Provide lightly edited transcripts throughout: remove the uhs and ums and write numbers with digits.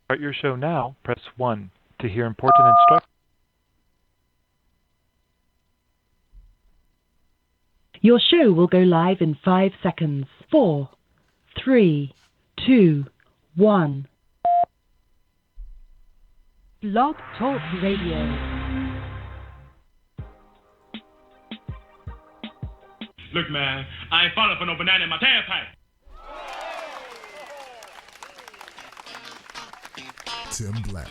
Start your show now, press 1. To hear important instructions. Your show will go live in 5 seconds. 4, 3, 2, 1. Blog Talk Radio. Look, man, I ain't falling for no banana in my tailpipe. Tim Black.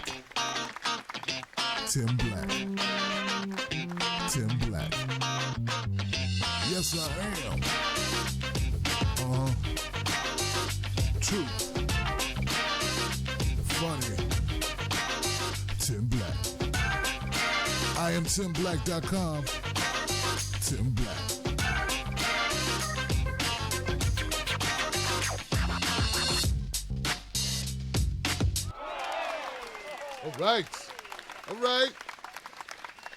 Tim Black. Tim Black. Yes, I am. True. Funny. Tim Black. I am TimBlack.com. Tim Black. All right.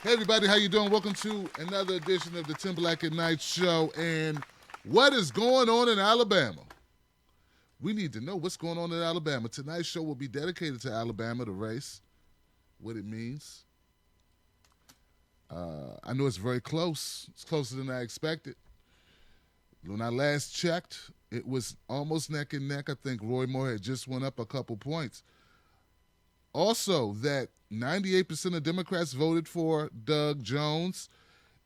Hey, everybody, how you doing? Welcome to another edition of the Tim Black at Night show. And what is going on in Alabama? We need to know what's going on in Alabama. Tonight's show will be dedicated to Alabama, the race, what it means. I know it's very close. It's closer than I expected. When I last checked, it was almost neck and neck. I think Roy Moore had just went up a couple points. Also, that 98% of Democrats voted for Doug Jones,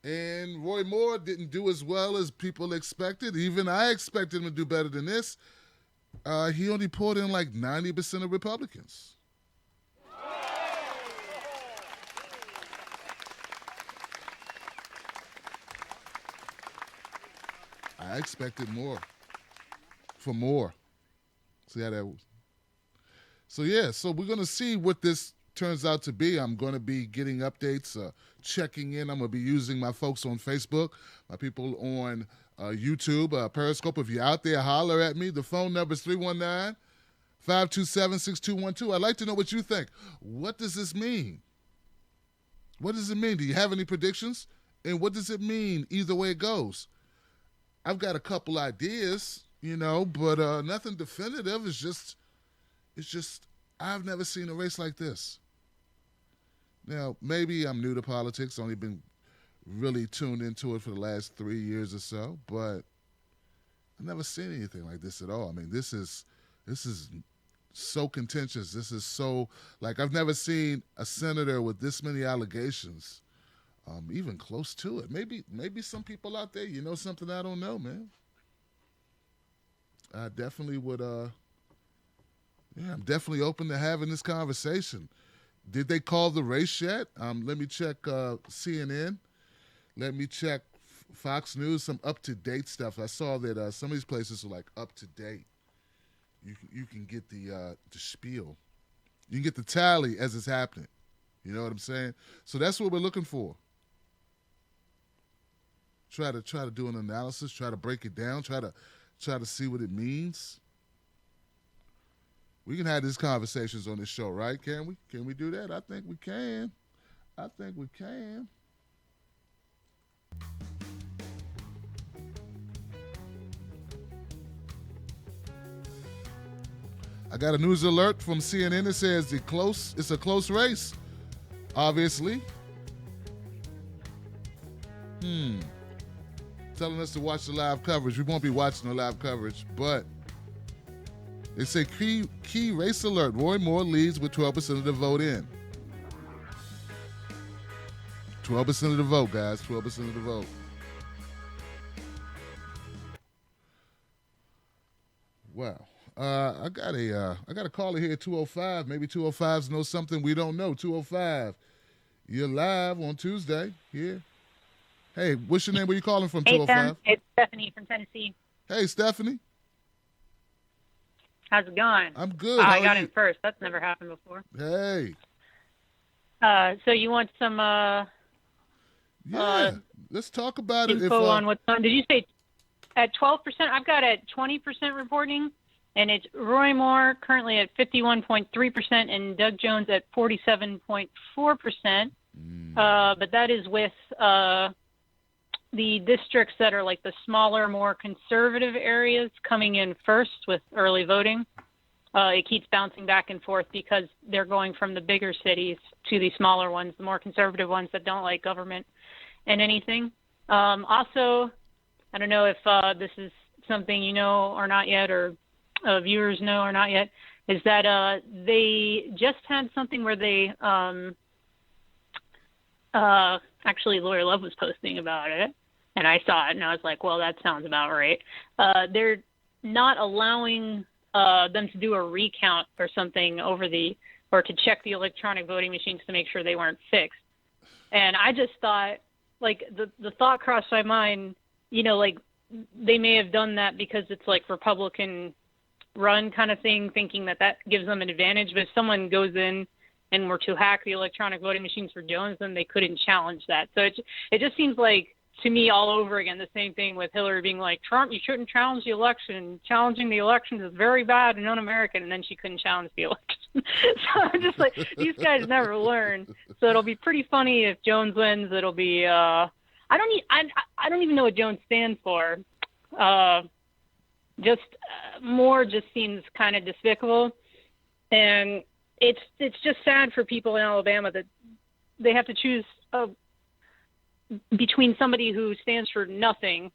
and Roy Moore didn't do as well as people expected. Even I expected him to do better than this. He only pulled in like 90% of Republicans. I expected more. For more. See how that was? So we're going to see what this turns out to be. I'm going to be getting updates, checking in. I'm going to be using my folks on Facebook, my people on YouTube, Periscope. If you're out there, holler at me. The phone number is 319-527-6212. I'd like to know what you think. What does this mean? What does it mean? Do you have any predictions? And what does it mean either way it goes? I've got a couple ideas, but nothing definitive. It's just I've never seen a race like this. Now, maybe I'm new to politics, only been really tuned into it for the last 3 years or so, but I've never seen anything like this at all. I mean, this is so contentious. This is so, I've never seen a senator with this many allegations, even close to it. Maybe some people out there, something I don't know, man. I definitely would, I'm definitely open to having this conversation. Did they call the race yet? Let me check CNN. Let me check Fox News, some up-to-date stuff. I saw that some of these places are up-to-date. You can get the spiel. You can get the tally as it's happening. You know what I'm saying? So that's what we're looking for. Try to do an analysis. Try to break it down. Try to see what it means. We can have these conversations on this show, right? Can we? Can we do that? I think we can. I got a news alert from CNN that says it's a close race, obviously. Telling us to watch the live coverage. We won't be watching the live coverage, but they say key race alert. Roy Moore leads with 12% of the vote in. 12% of the vote, guys. 12% of the vote. Wow. I got a caller here at 205. Maybe 205s know something we don't know. 205. You're live on Tuesday here. Hey, what's your name? Where you calling from? Hey, 205. Tim. It's Stephanie from Tennessee. Hey, Stephanie. How's it going? I'm good. I got in first. That's never happened before. Hey. So you want some let's talk about it. info on what's on? Did you say at 12%? I've got at 20% reporting, and it's Roy Moore currently at 51.3% and Doug Jones at 47.4%. But that is with the districts that are like the smaller, more conservative areas coming in first with early voting. it keeps bouncing back and forth because they're going from the bigger cities to the smaller ones, the more conservative ones that don't like government and anything. Also, I don't know if this is something you know or not yet, or viewers know or not yet, is that they just had something where they actually Lawyer Love was posting about it, and I saw it, and I was like, well, that sounds about right. They're not allowing them to do a recount or something or to check the electronic voting machines to make sure they weren't fixed. And I just thought, like, the thought crossed my mind, you know, like, they may have done that because it's like Republican run kind of thing, thinking that gives them an advantage. But if someone goes in and were to hack the electronic voting machines for Jones, then they couldn't challenge that. So it just seems like, to me, all over again, the same thing with Hillary being like, Trump, you shouldn't challenge the election. Challenging the elections is very bad and un-American, and then she couldn't challenge the election. So I'm just like, these guys never learn. So it'll be pretty funny if Jones wins. It'll be I don't even know what Jones stands for. More just seems kind of despicable, and it's just sad for people in Alabama that they have to choose between somebody who stands for nothing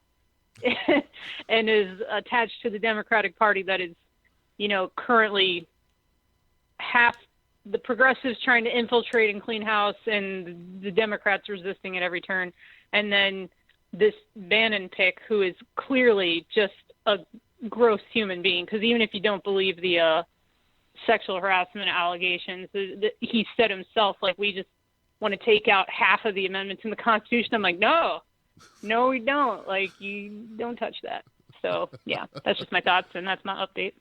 and is attached to the Democratic Party that is, you know, currently half the progressives trying to infiltrate and clean house and the Democrats resisting at every turn, and then this Bannon pick who is clearly just a gross human being, because even if you don't believe the sexual harassment allegations, he said himself, like, we just want to take out half of the amendments in the Constitution. I'm like, no, we don't. Like, you don't touch that. So, yeah, that's just my thoughts, and that's my update.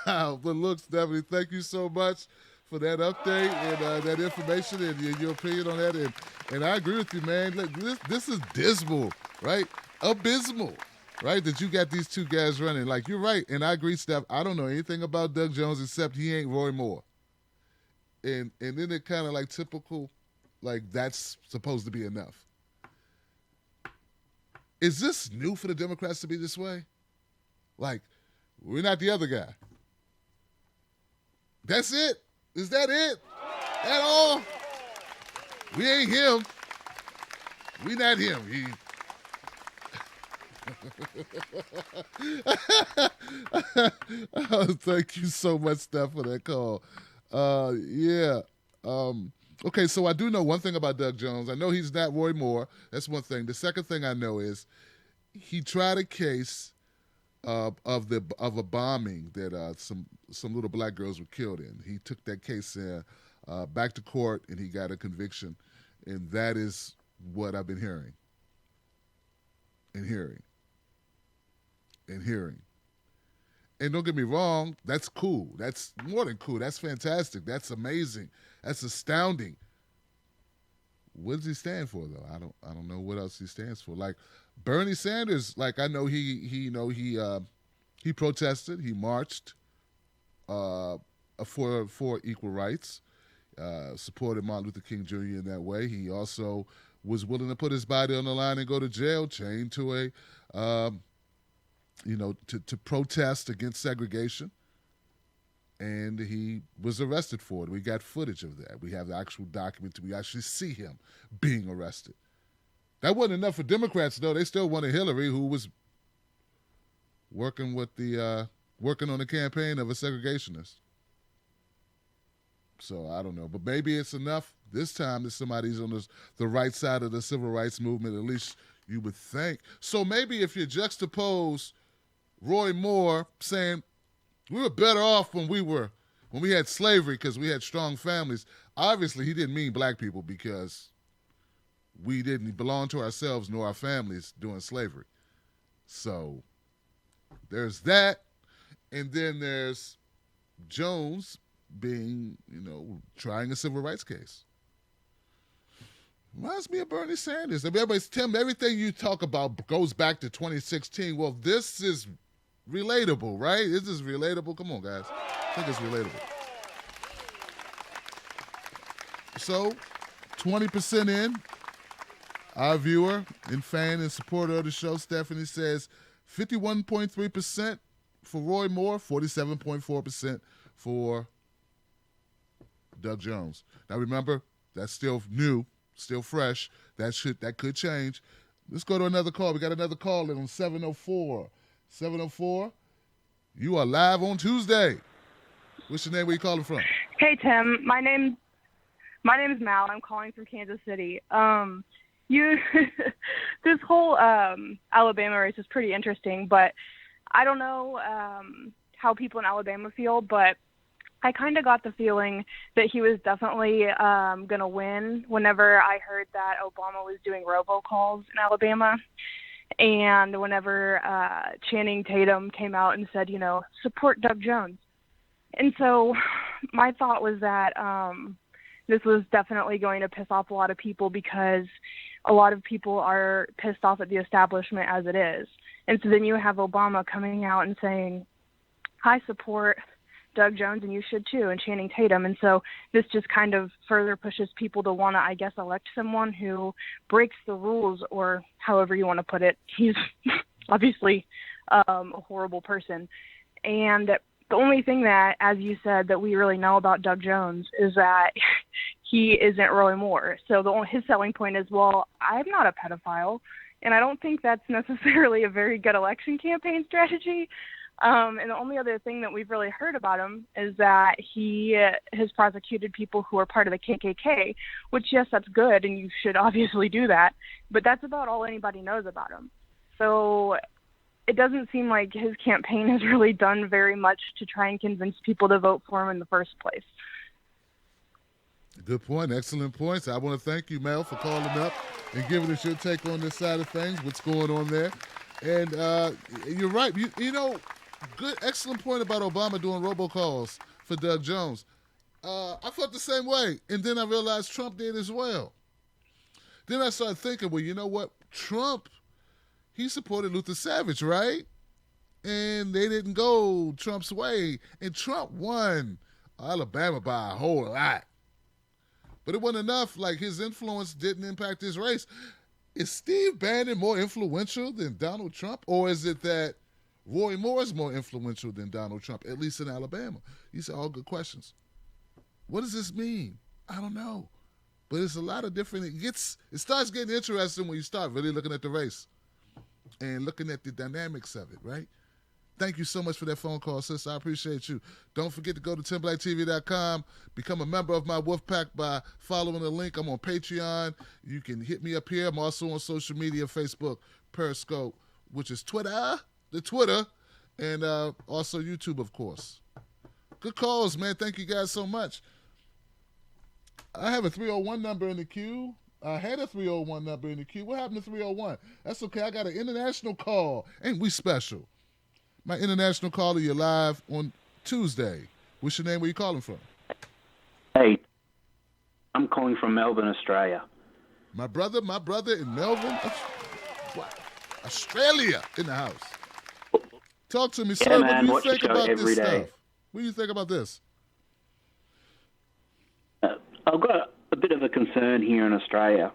Wow. But look, Stephanie, thank you so much for that update and that information and your opinion on that. And I agree with you, man. Look, this is dismal, right? Abysmal, right? That you got these two guys running. Like, you're right. And I agree, Steph. I don't know anything about Doug Jones except he ain't Roy Moore. And then it kind of like typical, like that's supposed to be enough. Is this new for the Democrats to be this way? Like, we're not the other guy. That's it? Is that it? At all? We ain't him. We not him. Oh, thank you so much, Steph, for that call. Yeah. Okay, so I do know one thing about Doug Jones. I know he's not Roy Moore. That's one thing. The second thing I know is he tried a case of a bombing that some little black girls were killed in. He took that case back to court, and he got a conviction. And that is what I've been hearing. And don't get me wrong, that's cool. That's more than cool. That's fantastic. That's amazing. That's astounding. What does he stand for, though? I don't know what else he stands for. Like Bernie Sanders, like I know he protested, he marched for equal rights, supported Martin Luther King Jr. in that way. He also was willing to put his body on the line and go to jail, chained to to protest against segregation. And he was arrested for it. We got footage of that. We have the actual document. We actually see him being arrested. That wasn't enough for Democrats, though. They still wanted Hillary, who was working on the campaign of a segregationist. So I don't know, but maybe it's enough this time that somebody's on the right side of the civil rights movement. At least you would think. So maybe if you juxtapose Roy Moore saying we were better off when we had slavery because we had strong families. Obviously, he didn't mean black people because we didn't belong to ourselves nor our families during slavery. So there's that. And then there's Jones being, trying a civil rights case. Reminds me of Bernie Sanders. I mean, everybody's telling me everything you talk about goes back to 2016. Well, this is relatable, right? Is this relatable? Come on, guys. I think it's relatable. So, 20% in, our viewer and fan and supporter of the show, Stephanie, says 51.3% for Roy Moore, 47.4% for Doug Jones. Now remember, that's still new, still fresh. That could change. Let's go to another call. We got another call in on 704. 704, you are live on Tuesday. What's your name? Where you calling from? Hey Tim, my name's Mal. I'm calling from Kansas City. This whole Alabama race is pretty interesting, but I don't know how people in Alabama feel, but I kind of got the feeling that he was definitely going to win whenever I heard that Obama was doing robocalls in Alabama. And whenever Channing Tatum came out and said, support Doug Jones. And so my thought was that this was definitely going to piss off a lot of people because a lot of people are pissed off at the establishment as it is. And so then you have Obama coming out and saying, I support Doug Jones and you should too, and Channing Tatum. And so this just kind of further pushes people to want to, I guess, elect someone who breaks the rules, or however you want to put it. He's obviously a horrible person. And the only thing that, as you said, that we really know about Doug Jones is that he isn't Roy Moore. So his selling point is, well, I'm not a pedophile, and I don't think that's necessarily a very good election campaign strategy. And the only other thing that we've really heard about him is that he has prosecuted people who are part of the KKK, which, yes, that's good, and you should obviously do that, but that's about all anybody knows about him. So it doesn't seem like his campaign has really done very much to try and convince people to vote for him in the first place. Good point. Excellent points. I want to thank you, Mel, for calling up and giving us your take on this side of things, what's going on there. And you're right. Good, excellent point about Obama doing robocalls for Doug Jones. I felt the same way, and then I realized Trump did as well. Then I started thinking, well, you know what? Trump, he supported Luther Savage, right? And they didn't go Trump's way, and Trump won Alabama by a whole lot. But it wasn't enough. Like, his influence didn't impact his race. Is Steve Bannon more influential than Donald Trump, or is it that Roy Moore is more influential than Donald Trump, at least in Alabama? These are all good questions. What does this mean? I don't know. But it's a lot of different. It starts getting interesting when you start really looking at the race and looking at the dynamics of it, right? Thank you so much for that phone call, sis. I appreciate you. Don't forget to go to TimBlackTV.com. Become a member of my Wolf Pack by following the link. I'm on Patreon. You can hit me up here. I'm also on social media, Facebook, Periscope, which is Twitter, and also YouTube, of course. Good calls, man. Thank you guys so much. I have a 301 number in the queue. I had a 301 number in the queue. What happened to 301? That's okay. I got an international call. Ain't we special? My international caller, you're live on Tuesday. What's your name? Where you calling from? Hey, I'm calling from Melbourne, Australia. My brother in Melbourne, Australia, in the house. Talk to me, sir. Yeah, What man, do you watch think the show about this every stuff? day. What do you think about this? I've got a bit of a concern here in Australia,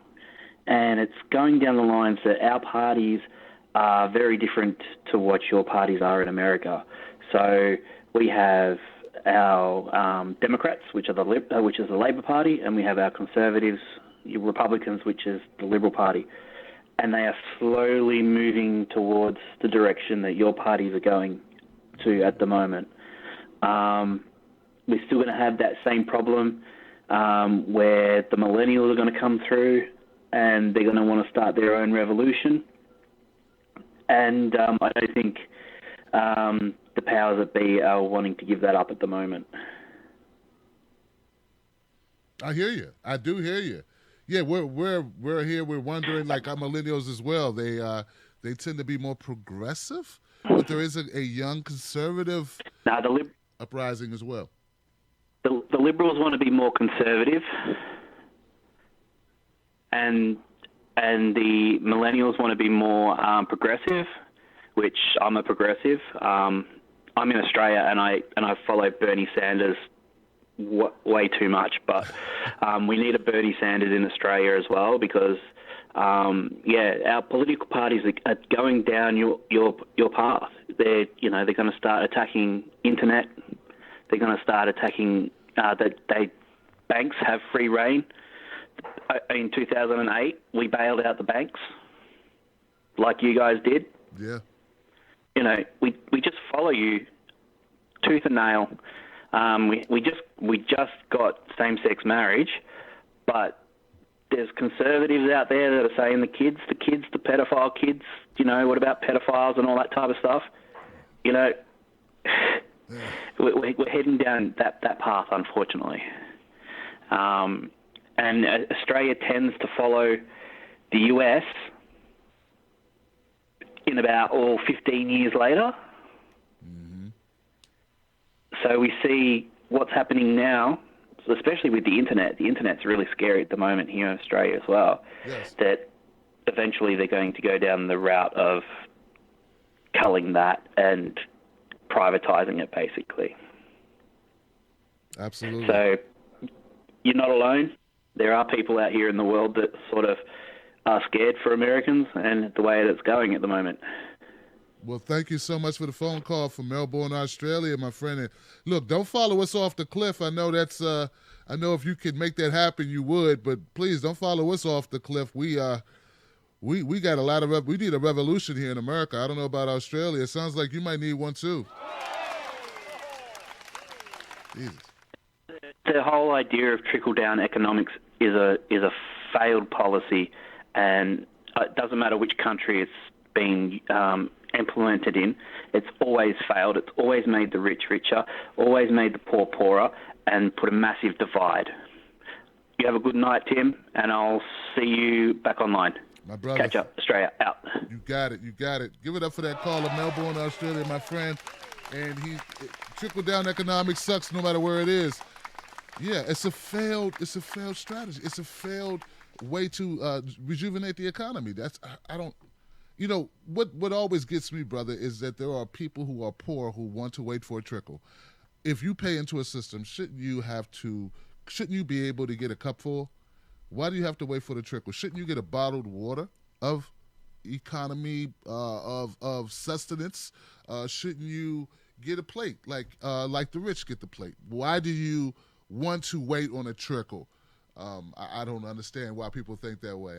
and it's going down the lines that our parties are very different to what your parties are in America. So we have our Democrats, which is the Labor Party, and we have our Conservatives, Republicans, which is the Liberal Party. And they are slowly moving towards the direction that your parties are going to at the moment. We're still going to have that same problem where the millennials are going to come through and they're going to want to start their own revolution. And I don't think the powers that be are wanting to give that up at the moment. I hear you. I do hear you. Yeah, we're here. We're wondering, like our millennials as well. They tend to be more progressive, but there is a young conservative uprising as well. The Liberals want to be more conservative, and the millennials want to be more progressive, which I'm a progressive. I'm in Australia, and I follow Bernie Sanders way too much, but we need a Bernie Sanders in Australia as well, because our political parties are going down your path. They're going to start attacking internet. They're going to start attacking banks have free reign. In 2008, we bailed out the banks, like you guys did. Yeah. We just follow you tooth and nail. We just got same-sex marriage, but there's conservatives out there that are saying the pedophile kids, what about pedophiles and all that type of stuff? We're heading down that path, unfortunately. And Australia tends to follow the US in about 15 years later. Mm-hmm. So we see what's happening now, especially with the internet. The internet's really scary at the moment here in Australia as well. Yes. That eventually they're going to go down the route of culling that and privatizing it, basically. Absolutely. So you're not alone. There are people out here in the world that sort of are scared for Americans and the way that it's going at the moment. Well, thank you so much for the phone call from Melbourne, Australia, my friend. And look, don't follow us off the cliff. I know that's. I know if you could make that happen, you would. But please don't follow us off the cliff. We got a lot of. We need a revolution here in America. I don't know about Australia. It sounds like you might need one too. Jesus. The whole idea of trickle-down economics is a failed policy, and it doesn't matter which country it's been implemented in. It's always failed. It's always made the rich richer, always made the poor poorer, and put a massive divide. You have a good night, Tim, and I'll see you back online. My brother. Catch up, Australia, out. You got it. Give it up for that caller, Melbourne, Australia, my friend. And trickle-down economics sucks no matter where it is. Yeah, it's a failed strategy. It's a failed way to rejuvenate the economy. What always gets me, brother, is that there are people who are poor who want to wait for a trickle. If you pay into a system, shouldn't you be able to get a cupful? Why do you have to wait for the trickle? Shouldn't you get a bottled water of economy, of sustenance? Shouldn't you get a plate like the rich get the plate? Why do you want to wait on a trickle? I don't understand why people think that way.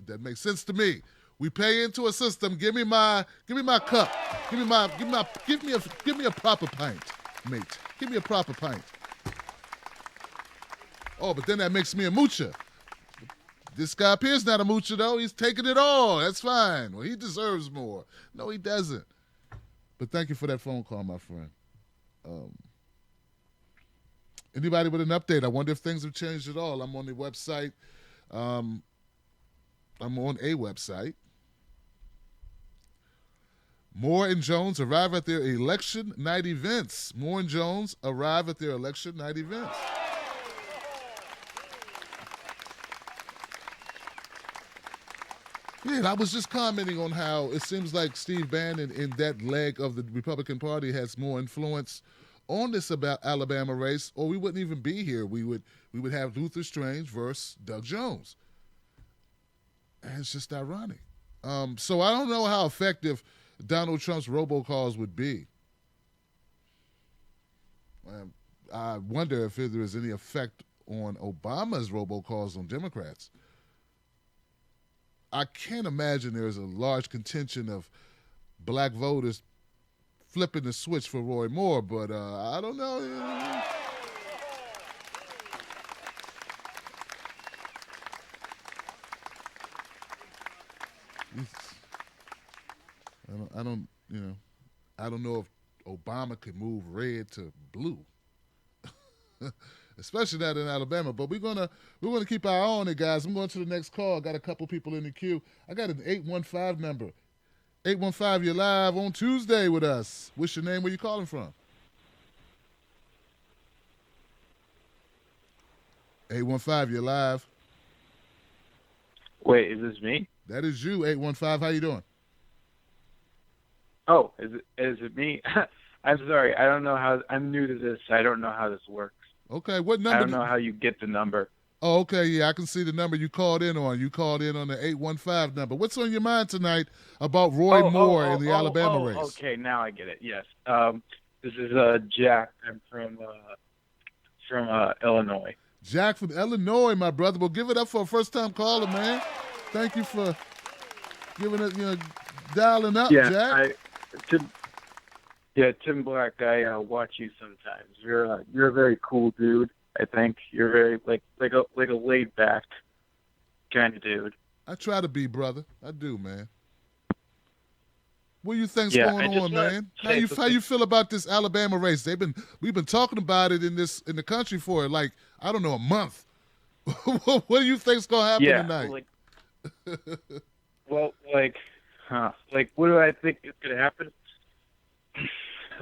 That makes sense to me. We pay into a system. Give me my cup. Give me a proper pint, mate. Give me a proper pint. Oh, but then that makes me a moocher. This guy up here's not a moocher though. He's taking it all. That's fine. Well, he deserves more. No, he doesn't. But thank you for that phone call, my friend. Anybody with an update? I wonder if things have changed at all. I'm on the website. I'm on a website. Moore and Jones arrive at their election night events. Moore and Jones arrive at their election night events. Yeah, and I was just commenting on how it seems like Steve Bannon in that leg of the Republican Party has more influence on this about Alabama race, or we wouldn't even be here. We would have Luther Strange versus Doug Jones. And it's just ironic. So I don't know how effective Donald Trump's robocalls would be. I wonder if there is any effect on Obama's robocalls on Democrats. I can't imagine there is a large contingent of black voters flipping the switch for Roy Moore, but I don't know. I don't know if Obama could move red to blue, especially not in Alabama. But we're gonna keep our eye on it, guys. I'm going to the next call. I got a couple people in the queue. I got an 815 number. 815, you're live on Tuesday with us. What's your name? Where you calling from? 815, you're live. Wait, is this me? That is you, 815. How you doing? Oh, is it me? I'm sorry. I don't know how. I'm new to this. I don't know how this works. Okay, what number? I don't know how you get the number. Oh, okay, yeah, I can see the number you called in on. You called in on the 815 number. What's on your mind tonight about Roy Moore in the Alabama race? Okay, now I get it. Yes. This is Jack. I'm from Illinois. Jack from Illinois, my brother. Well, give it up for a first-time caller, man. Thank you for giving it, dialing up, Jack. Tim Black. I watch you sometimes. You're a very cool dude. I think you're very like a laid back kind of dude. I try to be, brother. I do, man. What do you think's going on, man? How you feel about this Alabama race? We've been talking about it in the country for like, I don't know, a month. What do you think's gonna happen tonight? What do I think is gonna happen?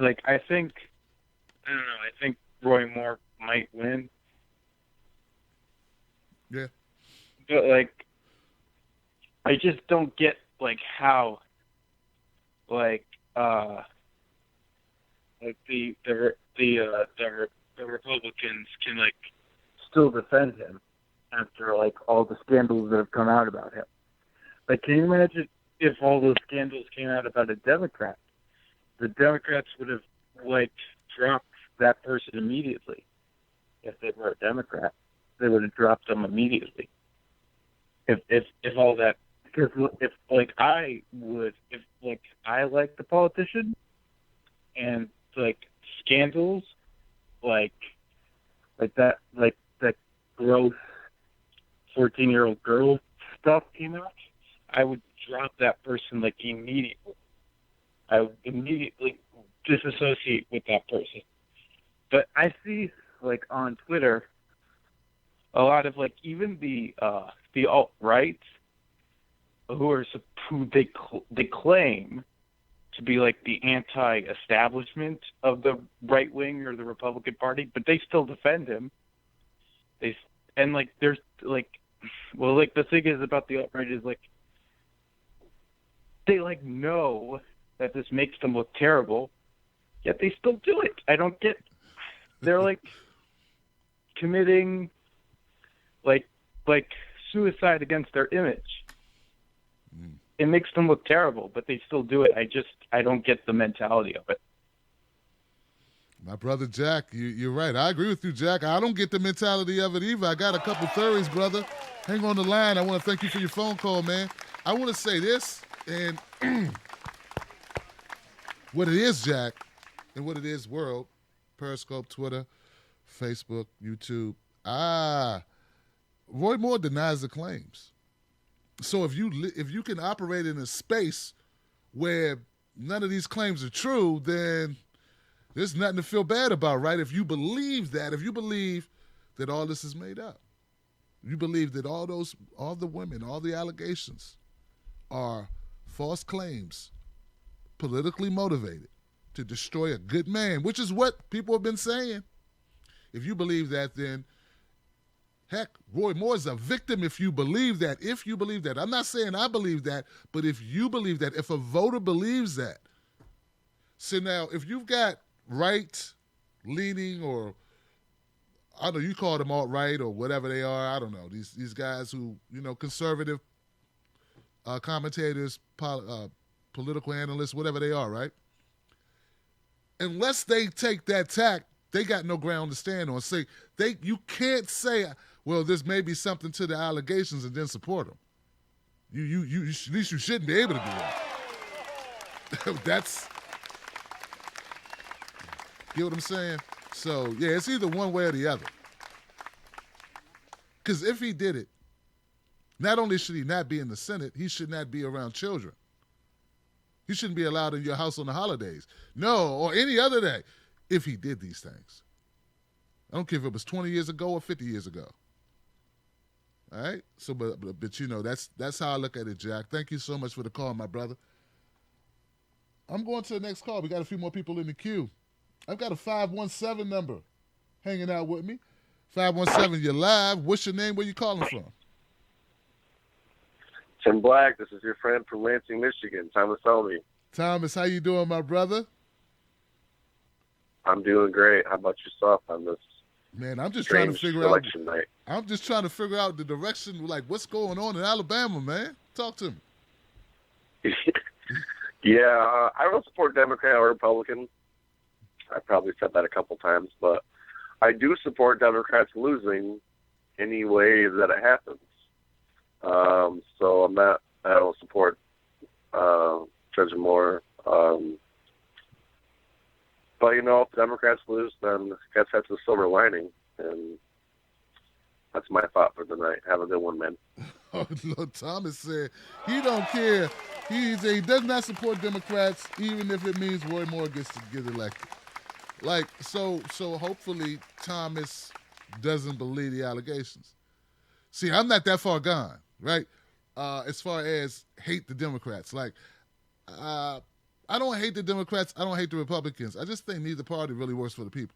I don't know. I think Roy Moore might win. Yeah. But I just don't get how the Republicans can still defend him after all the scandals that have come out about him. Can you imagine if all those scandals came out about a Democrat? The Democrats would have dropped that person immediately. If they were a Democrat, they would have dropped them immediately. If all that, because if I like the politician and scandals that gross 14-year-old girl stuff came out, I would drop that person immediately. I would immediately disassociate with that person. But I see on Twitter a lot of even the alt-right who they claim to be the anti-establishment of the right wing or the Republican Party, but they still defend him. The thing is about the alt-right is they know that this makes them look terrible, yet they still do it. I don't get. They're committing suicide against their image. It makes them look terrible, but they still do it. I don't get the mentality of it. My brother Jack, you're right. I agree with you, Jack. I don't get the mentality of it either. I got a couple theories, brother. Hang on the line. I want to thank you for your phone call, man. I want to say this, and what it is, Jack, and what it is, world, Periscope, Twitter, Facebook, YouTube. Roy Moore denies the claims. So if you can operate in a space where none of these claims are true, then there's nothing to feel bad about, right? If you believe that all this is made up, you believe that all the women, all the allegations are false claims, politically motivated to destroy a good man, which is what people have been saying. If you believe that, then heck, Roy Moore is a victim if you believe that. If you believe that. I'm not saying I believe that, but if you believe that, if a voter believes that. So now, if you've got right-leaning, or I don't know, you call them alt-right or whatever they are, I don't know, these guys who, conservative commentators, political analysts, whatever they are, right? Unless they take that tack, they got no ground to stand on. You can't say, well, there's maybe something to the allegations and then support them. You at least you shouldn't be able to do that. Get what I'm saying? So yeah, it's either one way or the other. Because if he did it, not only should he not be in the Senate, he should not be around children. He shouldn't be allowed in your house on the holidays. No, or any other day, if he did these things. I don't care if it was 20 years ago or 50 years ago. All right? So, but that's how I look at it, Jack. Thank you so much for the call, my brother. I'm going to the next call. We got a few more people in the queue. I've got a 517 number hanging out with me. 517, you're live. What's your name? Where you calling from? Tim Black, this is your friend from Lansing, Michigan, Thomas Selby. Thomas, how you doing, my brother? I'm doing great. How about yourself on this Man, I'm just trying to strange figure out. election night. I'm just trying to figure out the direction, like what's going on in Alabama, man. Talk to me. Yeah, I don't support Democrat or Republican. I probably said that a couple times, but I do support Democrats losing any way that it happens. So I don't support Judge Moore. But, if Democrats lose, then I guess that's a silver lining. And that's my thought for the night. Have a good one, man. Oh, Lord, Thomas said he don't care. He does not support Democrats, even if it means Roy Moore gets to get elected. So hopefully Thomas doesn't believe the allegations. See, I'm not that far gone, right? As far as hate the Democrats. I don't hate the Democrats. I don't hate the Republicans. I just think neither party really works for the people.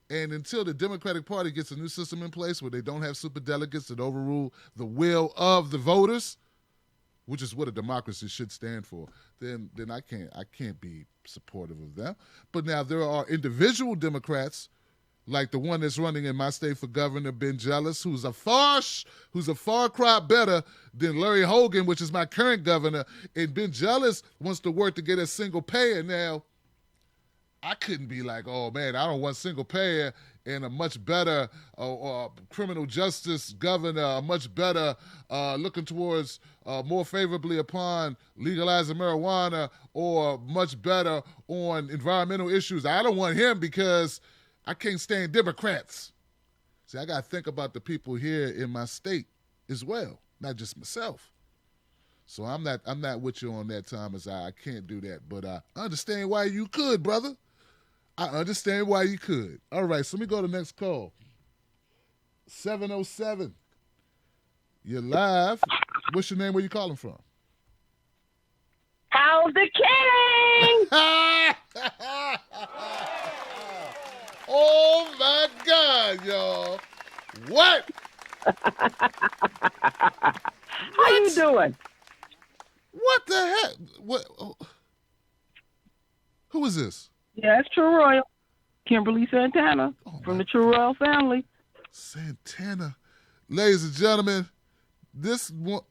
And until the Democratic Party gets a new system in place where they don't have superdelegates that overrule the will of the voters, which is what a democracy should stand for, then I can't be supportive of them. But now there are individual Democrats, like the one that's running in my state for governor, Ben Jealous, who's a far cry better than Larry Hogan, which is my current governor. And Ben Jealous wants to work to get a single payer. Now, I couldn't be like, oh man, I don't want single payer and a much better criminal justice governor, a much better looking towards more favorably upon legalizing marijuana, or much better on environmental issues. I don't want him because I can't stand Democrats. See, I got to think about the people here in my state as well, not just myself. So I'm not with you on that, Thomas. I can't do that, but I understand why you could, brother. I understand why you could. All right, so let me go to the next call. 707. You're live. What's your name? Where you calling from? How's the king? Oh my God, y'all! What? How you doing? What the heck? What? Oh. Who is this? Yeah, it's True Royal. Kimberly Santana from the True Royal family. Santana. Ladies and gentlemen, this one,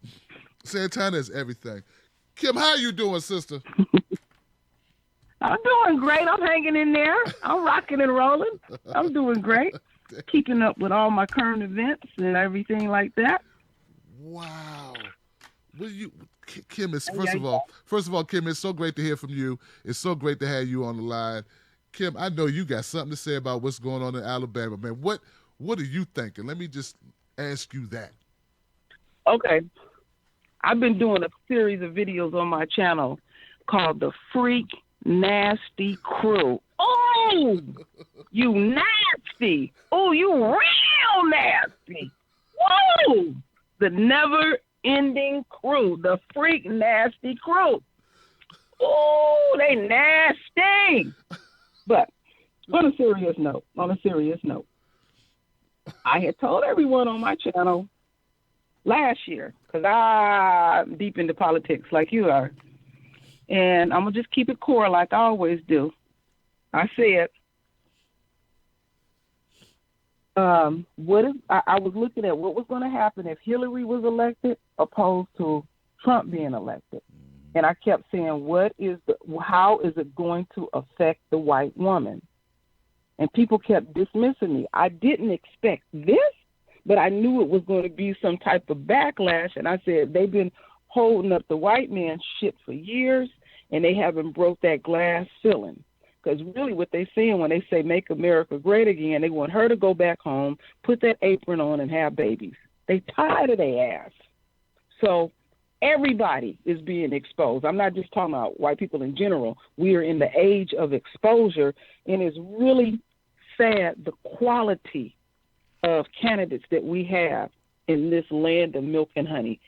Santana is everything. Kim, how you doing, sister? I'm doing great. I'm hanging in there. I'm rocking and rolling. I'm doing great. Keeping up with all my current events and everything like that. Wow. Kim, first of all, Kim, it's so great to hear from you. It's so great to have you on the line. Kim, I know you got something to say about what's going on in Alabama, man. What are you thinking? Let me just ask you that. Okay. I've been doing a series of videos on my channel called The Freak Nasty Crew. Oh, you nasty. Oh, you real nasty. Whoa. The never-ending crew. The Freak Nasty Crew. Oh, they nasty. But on a serious note, I had told everyone on my channel last year, because I'm deep into politics like you are, and I'm going to just keep it core like I always do. I said, I was looking at what was going to happen if Hillary was elected opposed to Trump being elected. And I kept saying, how is it going to affect the white woman? And people kept dismissing me. I didn't expect this, but I knew it was going to be some type of backlash. And I said, they've been holding up the white man's shit for years, and they haven't broke that glass ceiling. Because really what they're saying when they say make America great again, they want her to go back home, put that apron on, and have babies. They tired of their ass. So everybody is being exposed. I'm not just talking about white people in general. We are in the age of exposure, and it's really sad the quality of candidates that we have in this land of milk and honey.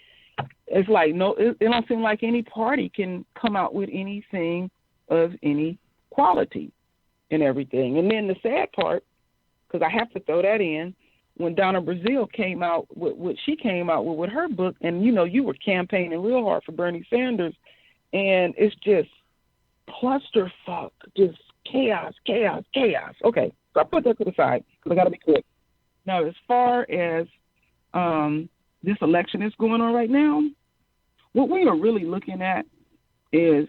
It's like, it don't seem like any party can come out with anything of any quality and everything. And then the sad part, because I have to throw that in, when Donna Brazile came out with what she came out with her book, and you were campaigning real hard for Bernie Sanders, and it's just clusterfuck, just chaos. Okay, So I put that to the side because I got to be quick. Now, as far as this election is going on right now, what we are really looking at is,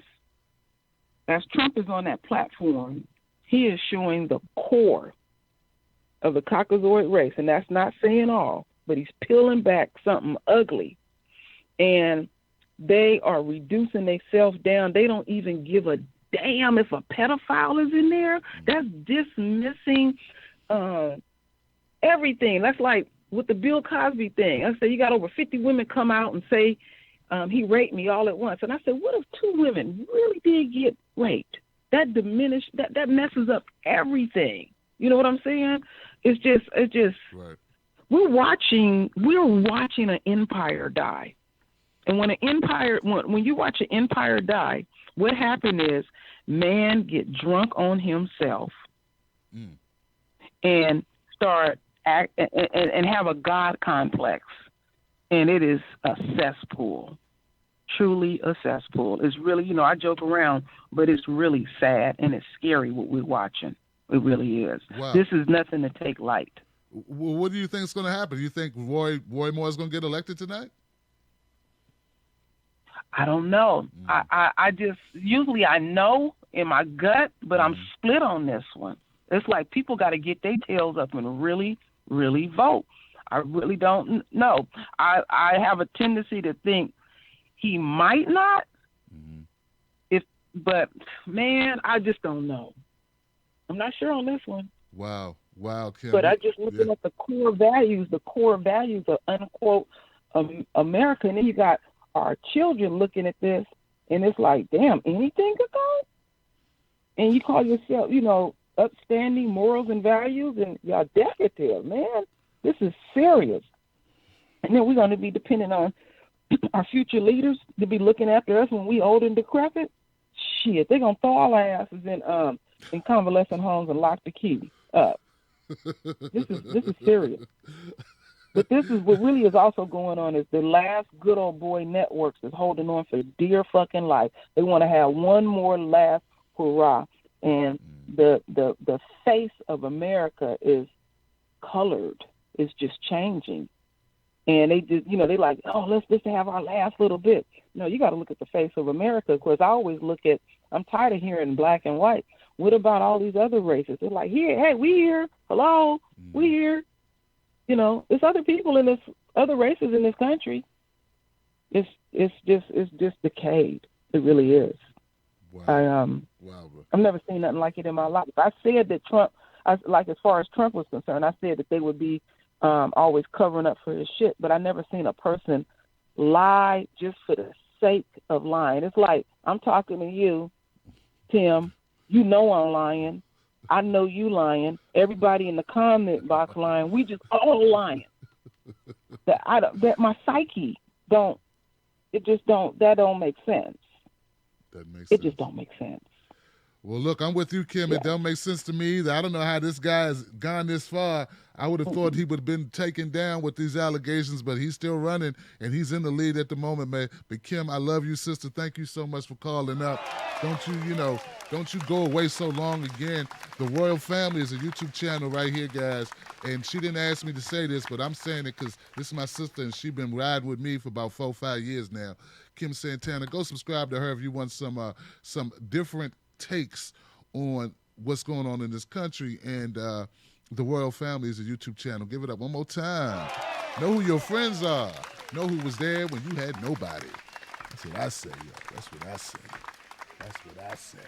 as Trump is on that platform, he is showing the core of the Caucasoid race, and that's not saying all, but he's peeling back something ugly. And they are reducing themselves down. They don't even give a damn if a pedophile is in there. That's dismissing everything. That's like with the Bill Cosby thing. I said, you got over 50 women come out and say he raped me all at once. And I said, what if 2 women really did get raped? That that messes up everything. You know what I'm saying? It's just right. We're watching an empire die. And when when you watch an empire die, what happened is man get drunk on himself and start and have a God complex. And it is a cesspool, truly a cesspool. It's really, I joke around, but it's really sad and it's scary what we're watching. It really is. Wow. This is nothing to take light. Well, what do you think is going to happen? Do you think Roy Moore is going to get elected tonight? I don't know. I just, usually I know in my gut, but I'm split on this one. It's like people got to get their tails up and really, really vote. I really don't know. I have a tendency to think he might not. But man, I just don't know. I'm not sure on this one. Wow, Kim. But I just looking at the core values of unquote America, and then you got our children looking at this, and it's like, damn, anything could go. And you call yourself, upstanding morals and values, and you're decorative, man. This is serious. And then we're going to be dependent on our future leaders to be looking after us when we old and decrepit. Shit, they're going to throw all our asses in convalescent homes and lock the key up. This is serious. But this is what really is also going on is the last good old boy networks is holding on for dear fucking life. They want to have one more last hurrah. And the face of America is colored. It's just changing. And they just, they like, oh, let's just have our last little bit. No, you got to look at the face of America. Of course, I always look at, I'm tired of hearing black and white. What about all these other races? They're like, hey, we here. Hello, we here. There's other people in this, other races in this country. It's just decayed. It really is. Wow. Wow, bro. I've never seen nothing like it in my life. I said that Trump, as far as Trump was concerned, I said that they would be always covering up for his shit, but I never seen a person lie just for the sake of lying. It's like, I'm talking to you, Tim. You know I'm lying. I know you lying. Everybody in the comment box lying. We just all lying. That my psyche that don't make sense. It just don't make sense. Well, look, I'm with you, Kim. Yeah. It don't make sense to me either. I don't know how this guy has gone this far. I would have thought he would have been taken down with these allegations, but he's still running, and he's in the lead at the moment, man. But, Kim, I love you, sister. Thank you so much for calling up. Don't you go away so long again. The Royal Family is a YouTube channel right here, guys. And she didn't ask me to say this, but I'm saying it because this is my sister, and she's been riding with me for about 4 or 5 years now. Kim Santana, go subscribe to her if you want some different takes on what's going on in this country. And the Royal Family is a YouTube channel. Give it up one more time. Know who your friends are. Know who was there when you had nobody. That's what I say, yo. That's what I say.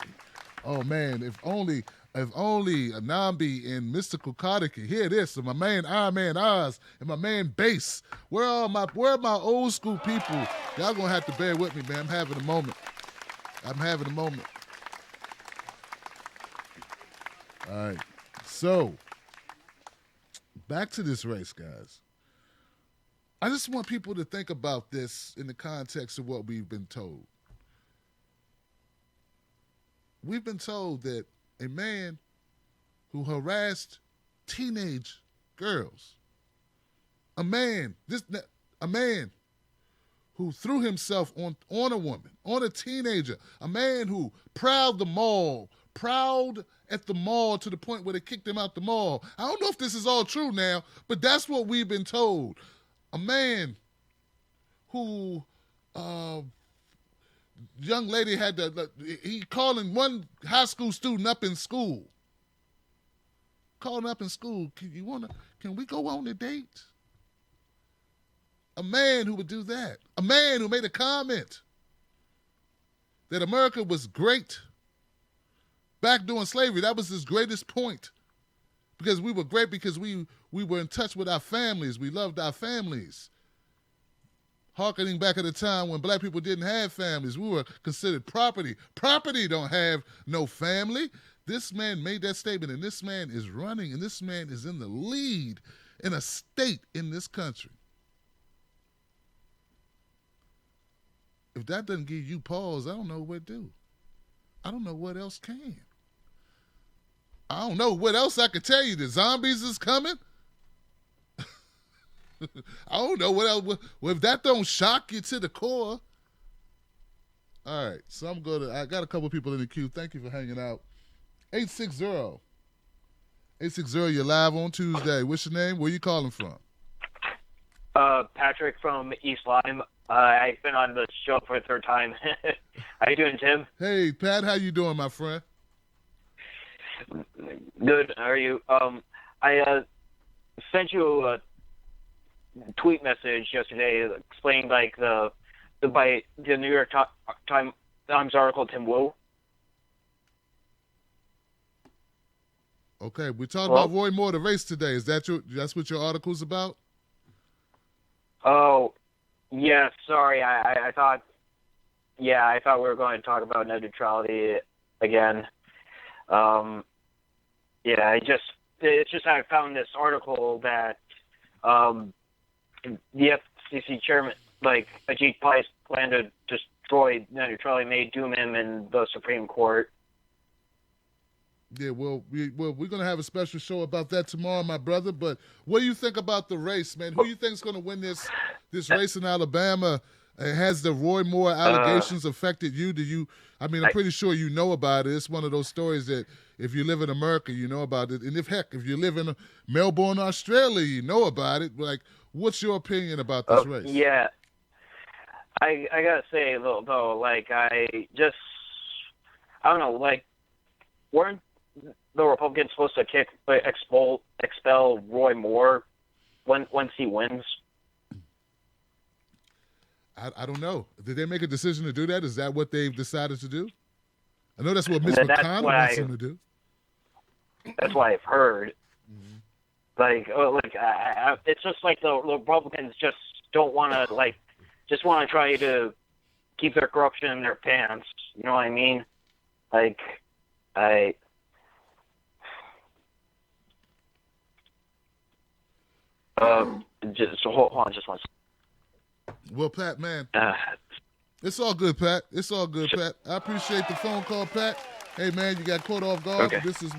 Oh, man, if only Anambi and Mystical Carter could hear this, and my man Iron Man Oz and my man Bass. Where are my old school people? Y'all gonna have to bear with me, man. I'm having a moment. All right. So, back to this race, guys. I just want people to think about this in the context of what we've been told. We've been told that a man who harassed teenage girls, a man who threw himself on a woman, on a teenager, a man who prowled the mall, proud at the mall to the point where they kicked him out the mall. I don't know if this is all true now, but that's what we've been told. A man who, young lady had he calling one high school student up in school. Calling up in school, can we go on a date? A man who would do that. A man who made a comment that America was great back during slavery. That was his greatest point. Because we were great because we were in touch with our families. We loved our families. Harkening back at a time when black people didn't have families. We were considered property. Property don't have no family. This man made that statement, and this man is running, and this man is in the lead in a state in this country. If that doesn't give you pause, I don't know what do. I don't know what else can. I don't know what else I could tell you. The zombies is coming. I don't know what else. Well, if that don't shock you to the core. All right, so I got a couple people in the queue. Thank you for hanging out. 860. You're live on Tuesday. What's your name? Where you calling from? Patrick from East Lyme. I've been on the show for the third time. How you doing, Tim? Hey, Pat. How you doing, my friend? Good. How are you? I sent you a tweet message yesterday explaining like the New York Times article, Tim Wu. Okay, we're talking about Roy Moore, the race today. That's what your article's about? Oh, yeah. Sorry, I thought we were going to talk about net neutrality again. It's just I found this article that the FCC chairman, like Ajit Pai's plan to destroy net neutrality may doom him in the Supreme Court. Yeah, well, we're going to have a special show about that tomorrow, my brother. But what do you think about the race, man? Who do you think is going to win this race in Alabama? Has the Roy Moore allegations affected you? I'm pretty sure you know about it. It's one of those stories that if you live in America, you know about it. And if you live in Melbourne, Australia, you know about it. Like, what's your opinion about this race? Yeah. I got to say, though, like, I don't know, like, weren't the Republicans supposed to expel Roy Moore once he wins? I don't know. Did they make a decision to do that? Is that what they've decided to do? I know that's what Mitch McConnell wants them to do. That's what I've heard. Mm-hmm. It's just like the Republicans just don't want to, just want to try to keep their corruption in their pants. You know what I mean? Just hold on, just one second. Well, Pat, man, it's all good, Pat. It's all good, Pat. I appreciate the phone call, Pat. Hey, man, you got caught off guard. Okay. This is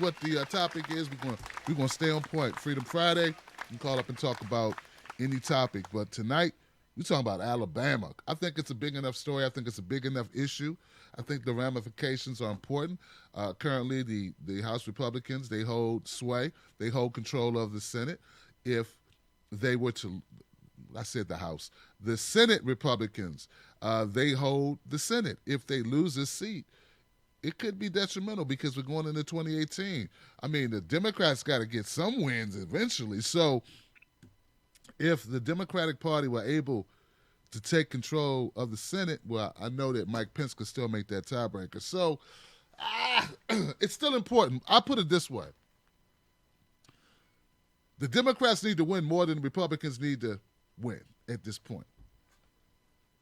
what the topic is. We're gonna stay on point. Freedom Friday. You can call up and talk about any topic. But tonight, we're talking about Alabama. I think it's a big enough story. I think it's a big enough issue. I think the ramifications are important. Currently, the House Republicans, they hold sway. They hold control of the Senate. If they were to, I said the House, the Senate Republicans, they hold the Senate. If they lose this seat, it could be detrimental because we're going into 2018. The Democrats got to get some wins eventually. So if the Democratic Party were able to take control of the Senate, well, I know that Mike Pence could still make that tiebreaker. So it's still important. I'll put it this way. The Democrats need to win more than the Republicans need to win at this point.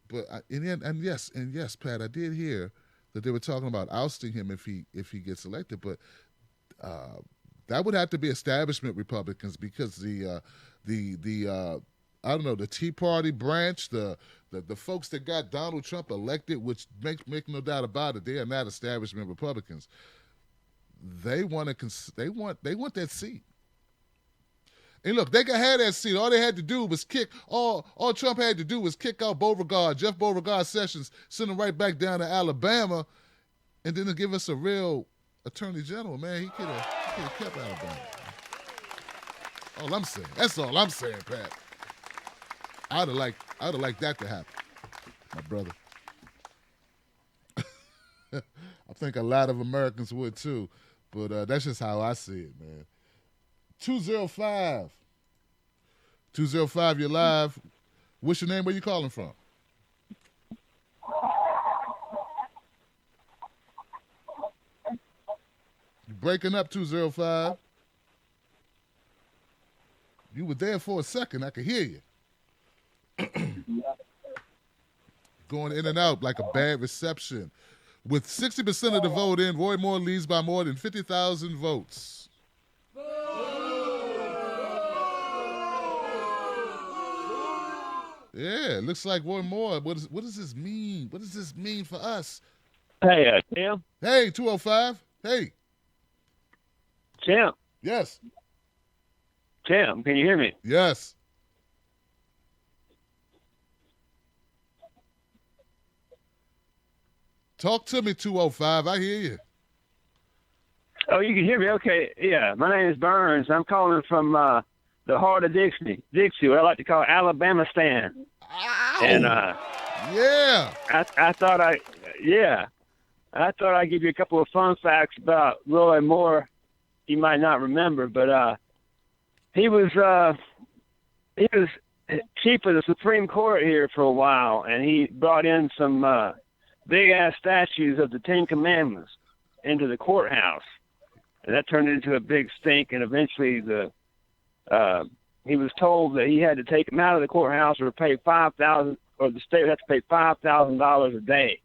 But yes, Pat, I did hear that they were talking about ousting him if he gets elected. But that would have to be establishment Republicans because the I don't know, the Tea Party branch, the folks that got Donald Trump elected, which make no doubt about it, they are not establishment Republicans. They want that seat. And look, they could have that seat. All they had to do was all Trump had to do was kick out Jeff Beauregard Sessions, send him right back down to Alabama, And then to give us a real attorney general, man, he could have kept Alabama. All I'm saying. That's all I'm saying, Pat. I'd have liked that to happen, my brother. I think a lot of Americans would too, but that's just how I see it, man. 205. 205, you're live. What's your name? Where you calling from? You're breaking up, 205. You were there for a second. I could hear you. Going in and out like a bad reception. With 60% of the vote in, Roy Moore leads by more than 50,000 votes. Yeah, it looks like Roy Moore. What does this mean? What does this mean for us? Hey, Tim. Hey, 205. Hey. Tim. Yes. Tim, can you hear me? Yes. Talk to me, 205. I hear you. Oh, you can hear me? Okay. Yeah, my name is Burns. I'm calling from the heart of Dixie, what I like to call Alabama Stan. Ow. And yeah, I thought I'd give you a couple of fun facts about Roy Moore. You might not remember, but he was chief of the Supreme Court here for a while, and he brought in some big ass statues of the Ten Commandments into the courthouse, and that turned into a big stink. And eventually, he was told that he had to take them out of the courthouse or pay $5,000, or the state would have to pay $5,000 a day.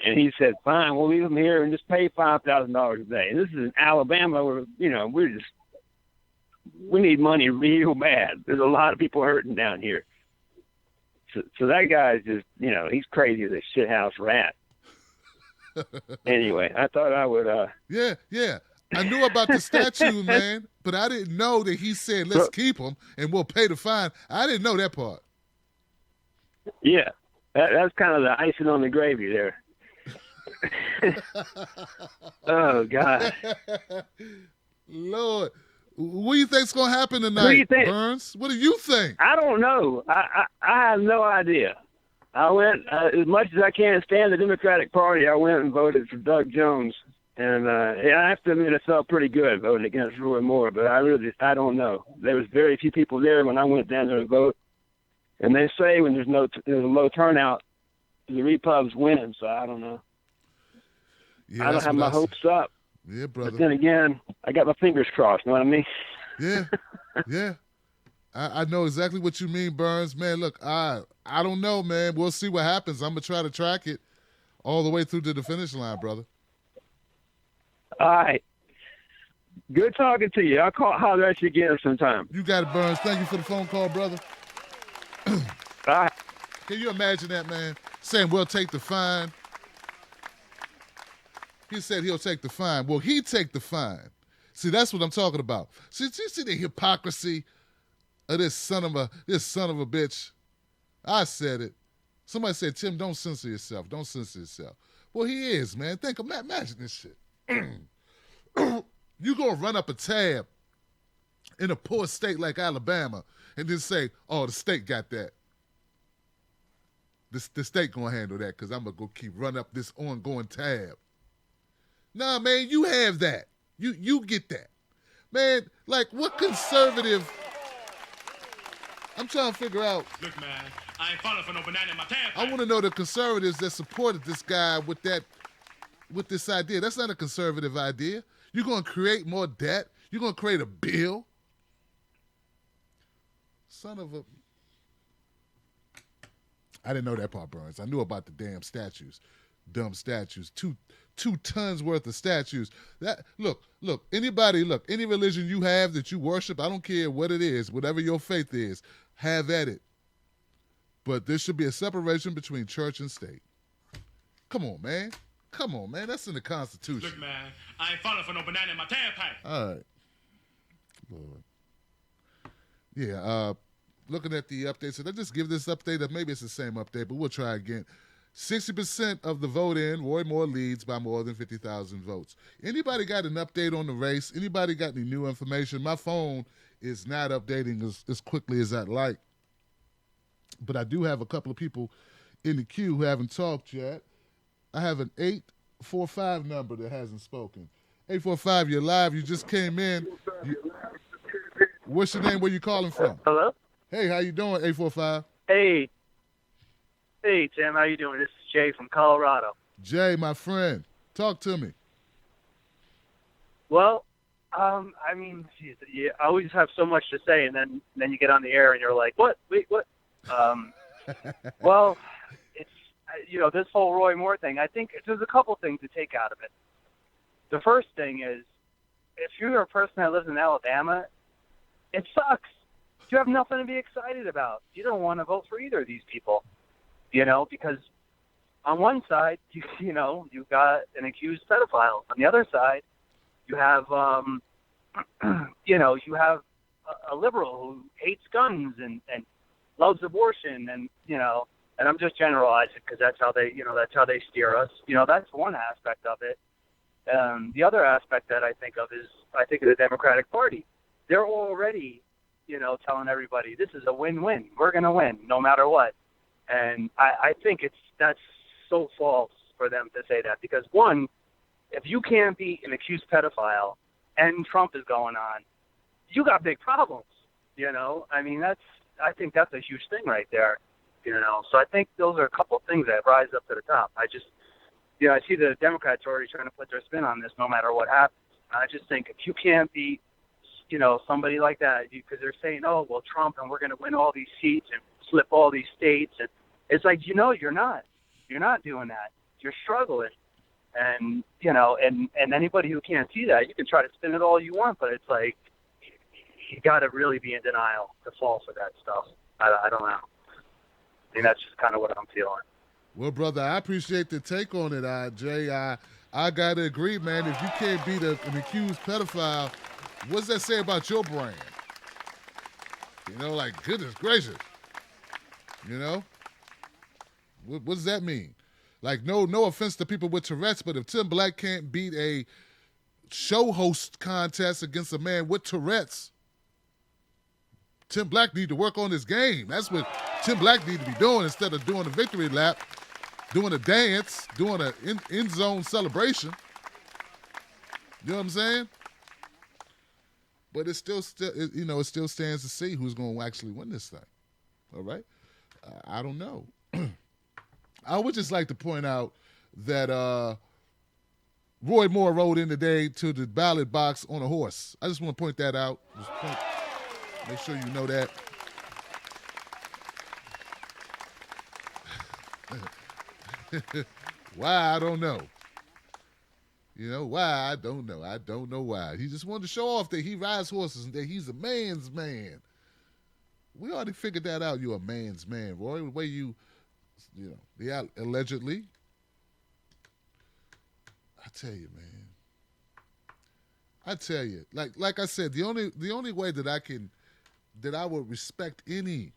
And he said, "Fine, we'll leave them here and just pay $5,000 a day." And this is in Alabama, where we need money real bad. There's a lot of people hurting down here. So that guy's just, he's crazy as a shithouse rat. Anyway, I thought I would. Yeah. I knew about the statue, man, but I didn't know that he said, "Let's keep them and we'll pay the fine." I didn't know that part. Yeah, that's kind of the icing on the gravy there. Oh, God. Lord. What do you think's going to happen tonight, Burns? What do you think? I don't know. I have no idea. I went, as much as I can't stand the Democratic Party, I went and voted for Doug Jones. And I have to admit, it felt pretty good voting against Roy Moore, but I don't know. There was very few people there when I went down there to vote. And they say when there's a low turnout, the Repubs winning, so I don't know. Yeah, I don't have my hopes up. Yeah, brother. But then again, I got my fingers crossed, know what I mean? Yeah, yeah. I know exactly what you mean, Burns. Man, look, I don't know, man. We'll see what happens. I'm going to try to track it all the way through to the finish line, brother. All right. Good talking to you. I'll holler at you again sometime. You got it, Burns. Thank you for the phone call, brother. All right. Can you imagine that, man? Saying we'll take the fine. He said he'll take the fine. Well, he take the fine. See, that's what I'm talking about. See, you see the hypocrisy of this son of a bitch? I said it. Somebody said, "Tim, don't censor yourself. Don't censor yourself." Well, he is, man. Imagine this shit. You gonna run up a tab in a poor state like Alabama and then say, "Oh, the state got that. The state gonna handle that because I'm gonna go keep running up this ongoing tab." Nah, man, you have that. You get that. Man, like what conservative? I'm trying to figure out. Look, man, I ain't falling for no banana in my tailpipe. I want to know the conservatives that supported this guy with this idea. That's not a conservative idea. You're going to create more debt. You're going to create a bill. Son of a... I didn't know that part, Burns. I knew about the damn statues. Dumb statues. Two tons worth of statues. Look, any religion you have that you worship, I don't care what it is, whatever your faith is, have at it. But there should be a separation between church and state. Come on, man. That's in the Constitution. Look, man, I ain't falling for no banana in my tailpipe. All right. Lord. Yeah, looking at the updates, so let's just give this update. Maybe it's the same update, but we'll try again. 60% of the vote in, Roy Moore leads by more than 50,000 votes. Anybody got an update on the race? Anybody got any new information? My phone is not updating as quickly as I'd like. But I do have a couple of people in the queue who haven't talked yet. I have an 845 number that hasn't spoken. 845, you're live. You just came in. What's your name? Where you calling from? Hello? Hey, how you doing, 845? Hey, Tim, how you doing? This is Jay from Colorado. Jay, my friend, talk to me. Well, I mean, geez, you always have so much to say, and then you get on the air and you're like, what? Wait, what? Well, it's this whole Roy Moore thing. I think there's a couple things to take out of it. The first thing is, if you're a person that lives in Alabama, it sucks. You have nothing to be excited about. You don't want to vote for either of these people. Because on one side, you've got an accused pedophile. On the other side, you have, you have a liberal who hates guns and loves abortion, and I'm just generalizing because that's how they steer us. That's one aspect of it. The other aspect that I think of the Democratic Party. They're already, telling everybody this is a win-win. We're going to win no matter what. And I think that's so false for them to say that, because one, if you can't beat an accused pedophile and Trump is going on, you got big problems. I mean, I think that's a huge thing right there. So I think those are a couple of things that rise up to the top. I see the Democrats already trying to put their spin on this no matter what happens. I just think if you can't beat, somebody like that, because they're saying, oh, well, Trump, and we're going to win all these seats and flip all these states, and it's like, you're not doing that. You're struggling, and and anybody who can't see that, you can try to spin it all you want, but it's like you got to really be in denial to fall for that stuff. I don't know. I mean, that's just kind of what I'm feeling. Well, brother, I appreciate the take on it, Jay. I got to agree, man. If you can't beat an accused pedophile, what's that say about your brand? Like, goodness gracious. What does that mean? Like, no offense to people with Tourette's, but if Tim Black can't beat a show host contest against a man with Tourette's, Tim Black need to work on his game. That's what Tim Black need to be doing instead of doing a victory lap, doing a dance, doing an end zone celebration. You know what I'm saying? But it still stands to see who's going to actually win this thing. All right? I don't know. I would just like to point out that Roy Moore rode in today to the ballot box on a horse. I just want to point that out. Make sure you know that. Why? I don't know. Why? I don't know. I don't know why. He just wanted to show off that he rides horses and that he's a man's man. We already figured that out. You're a man's man, Roy. The way allegedly. I tell you, man. I tell you, like I said, the only way that I would respect any,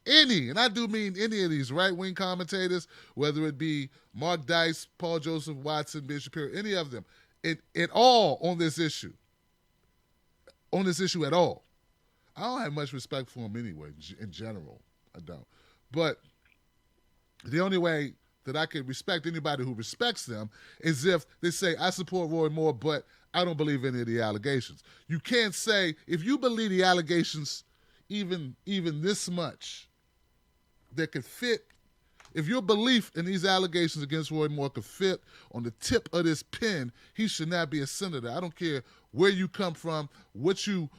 and I do mean any of these right-wing commentators, whether it be Mark Dice, Paul Joseph Watson, Ben Shapiro, any of them, at all on this issue at all. I don't have much respect for them anyway, in general. I don't. But the only way that I can respect anybody who respects them is if they say, I support Roy Moore, but I don't believe any of the allegations. You can't say, if you believe the allegations even this much, that could fit, if your belief in these allegations against Roy Moore could fit on the tip of this pen, he should not be a senator. I don't care where you come from, what you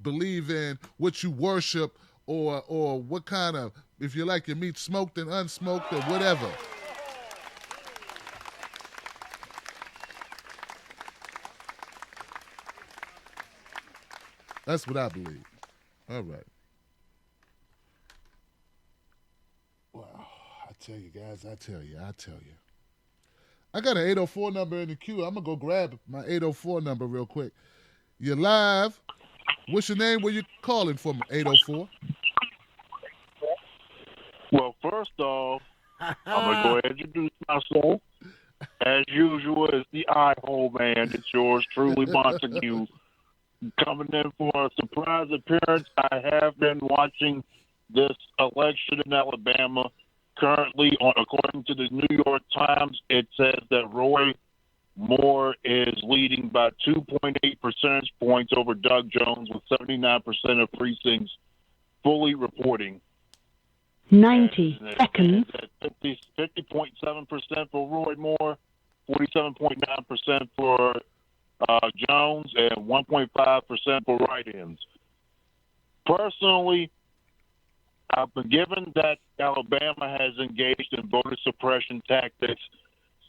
believe in, what you worship, or what kind of, if you like your meat smoked and unsmoked or whatever. That's what I believe. All right. Wow. I tell you guys, I tell you. I got an 804 number in the queue. I'm going to go grab my 804 number real quick. You're live. What's your name? Where you calling from, 804? Well, first off, I'm going to go ahead and introduce myself. As usual, it's the I-hole man. It's yours truly, Montague. Coming in for a surprise appearance. I have been watching this election in Alabama. Currently, according to the New York Times, it says that Roy Moore is leading by 2.8 percentage points over Doug Jones, with 79% of precincts fully reporting. 90 seconds. 50.7% for Roy Moore, 47.9% for Jones, and 1.5% for write-ins. Personally, I've been given that Alabama has engaged in voter suppression tactics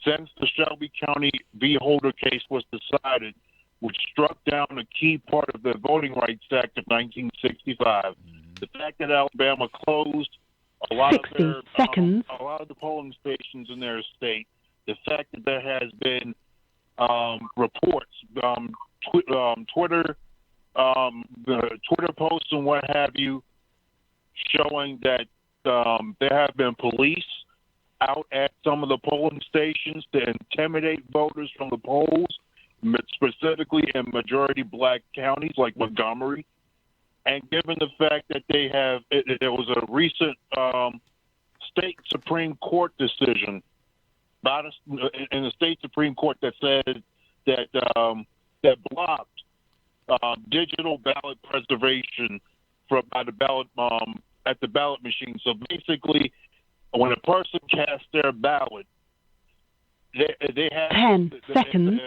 since the Shelby County v. Holder case was decided, which struck down a key part of the Voting Rights Act of 1965. The fact that Alabama closed a lot of the polling stations in their state, the fact that there has been reports, Twitter posts and what have you, showing that there have been police out at some of the polling stations to intimidate voters from the polls, specifically in majority black counties like Montgomery. And given the fact that there was a recent state Supreme Court decision in the state Supreme Court that said that blocked digital ballot preservation by the ballot at the ballot machine. So basically, when a person casts their ballot, they have 10 seconds.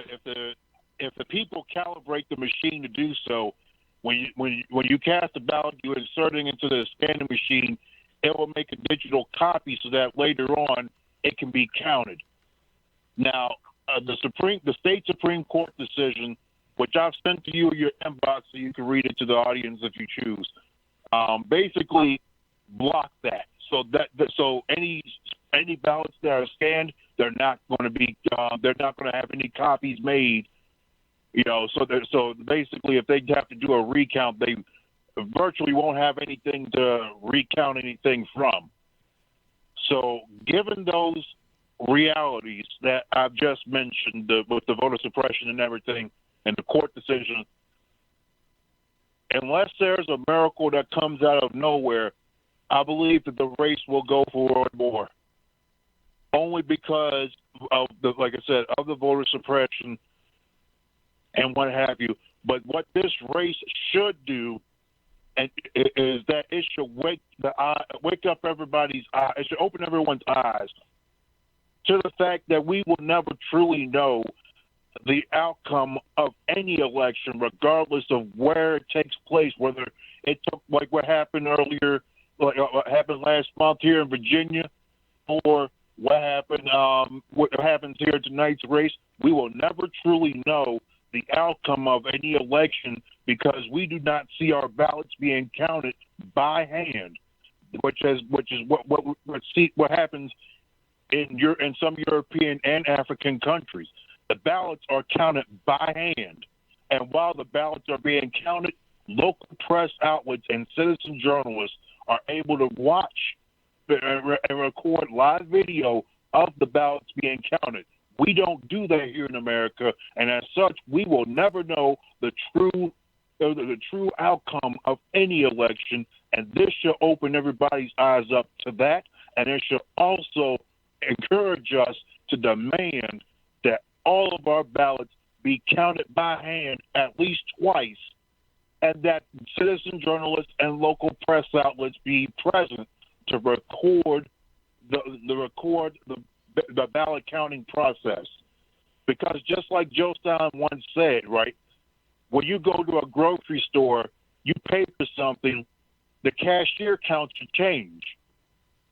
If the people calibrate the machine to do so, when you cast a ballot, you insert it into the scanning machine, it will make a digital copy so that later on it can be counted. Now, the state Supreme Court decision, which I've sent to you in your inbox so you can read it to the audience if you choose, basically block that. So any ballots that are scanned, they're not going to have any copies made. So basically, if they have to do a recount, they virtually won't have anything to recount anything from. So, given those realities that I've just mentioned, with the voter suppression and everything, and the court decision, unless there's a miracle that comes out of nowhere, I believe that the race will go for Roy Moore. Only because of like I said, of the voter suppression and what have you. But what this race should do, is that it should wake up everybody's eyes. It should open everyone's eyes to the fact that we will never truly know the outcome of any election, regardless of where it takes place. Whether it took, like what happened earlier, like what happened last month here in Virginia, or what happens here at tonight's race, we will never truly know the outcome of any election because we do not see our ballots being counted by hand, which is what happens in some European and African countries. The ballots are counted by hand, and while the ballots are being counted, local press outlets and citizen journalists are able to watch and record live video of the ballots being counted. We don't do that here in America, and as such, we will never know the true outcome of any election, and this should open everybody's eyes up to that, and it should also encourage us to demand that all of our ballots be counted by hand at least twice, and that citizen journalists and local press outlets be present to record the ballot counting process. Because just like Joe Stein once said, right, when you go to a grocery store, you pay for something, the cashier counts your change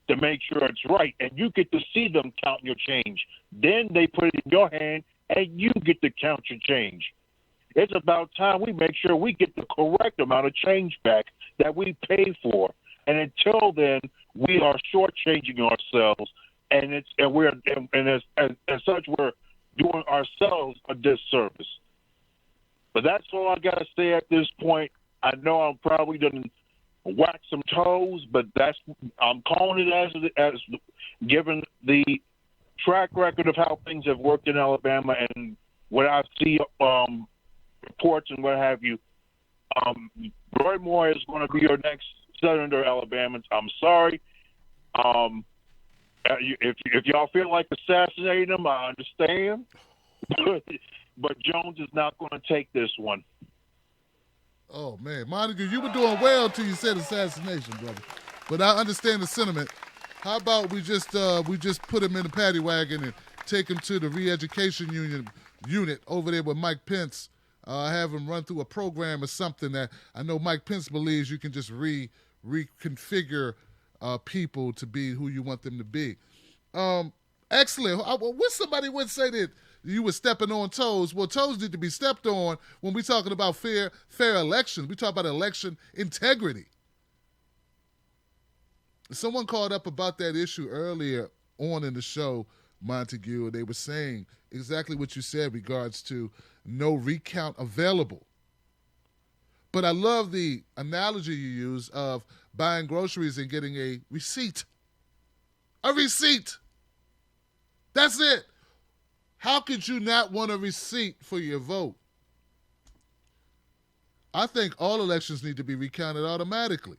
to make sure it's right, and you get to see them count your change. Then they put it in your hand, and you get to count your change. It's about time we make sure we get the correct amount of change back that we pay for. And until then, we are shortchanging ourselves, and as such, we're doing ourselves a disservice. But that's all I got to say at this point. I know I'm probably done wax some toes, but I'm calling it as given the track record of how things have worked in Alabama and what I see reports and what have you. Roy Moore is going to be your next Senator, Alabamans. I'm sorry. If y'all feel like assassinating him, I understand. But Jones is not going to take this one. Oh, man. Montague, you were doing well until you said assassination, brother. But I understand the sentiment. How about we just put him in the paddy wagon and take him to the re-education unit over there with Mike Pence, have him run through a program or something that I know Mike Pence believes you can just reconfigure people to be who you want them to be. Excellent. What somebody would say that you were stepping on toes. Well, toes need to be stepped on when we're talking about fair elections. We talk about election integrity. Someone called up about that issue earlier on in the show, Montague, and they were saying exactly what you said regards to no recount available. But I love the analogy you use of buying groceries and getting a receipt. A receipt. That's it. How could you not want a receipt for your vote? I think all elections need to be recounted automatically.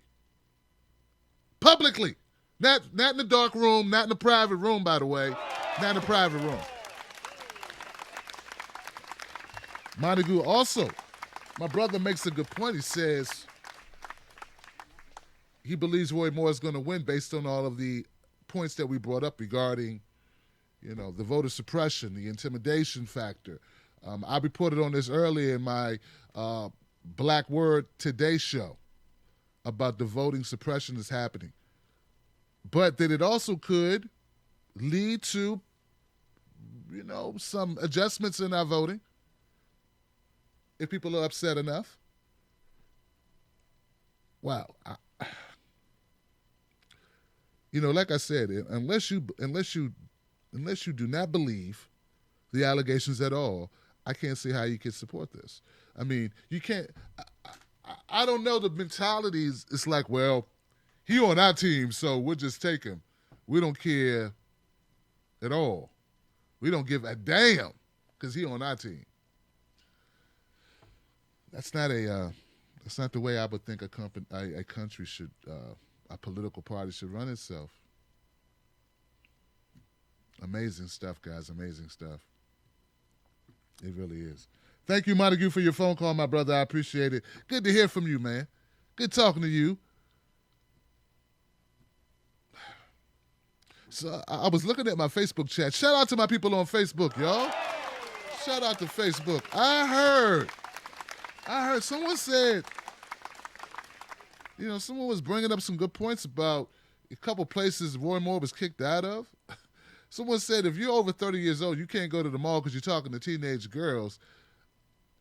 Publicly. Not in the dark room, not in the private room, by the way. Not in the private room. Montague also, my brother makes a good point. He says he believes Roy Moore is going to win based on all of the points that we brought up regarding, the voter suppression, the intimidation factor. I reported on this earlier in my Black Word Today show about the voting suppression that's happening. But that it also could lead to, some adjustments in our voting if people are upset enough. Wow. Like I said, unless you do not believe the allegations at all, I can't see how you can support this. I mean, you can't. I don't know the mentalities. It's like, well, he on our team, so we'll just take him. We don't care at all. We don't give a damn because he on our team. That's not the way I would think a country should, a political party should run itself. Amazing stuff, guys. Amazing stuff. It really is. Thank you, Montague, for your phone call, my brother. I appreciate it. Good to hear from you, man. Good talking to you. So I was looking at my Facebook chat. Shout out to my people on Facebook, y'all. Shout out to Facebook. I heard someone said, someone was bringing up some good points about a couple places Roy Moore was kicked out of. Someone said if you're over 30 years old, you can't go to the mall because you're talking to teenage girls.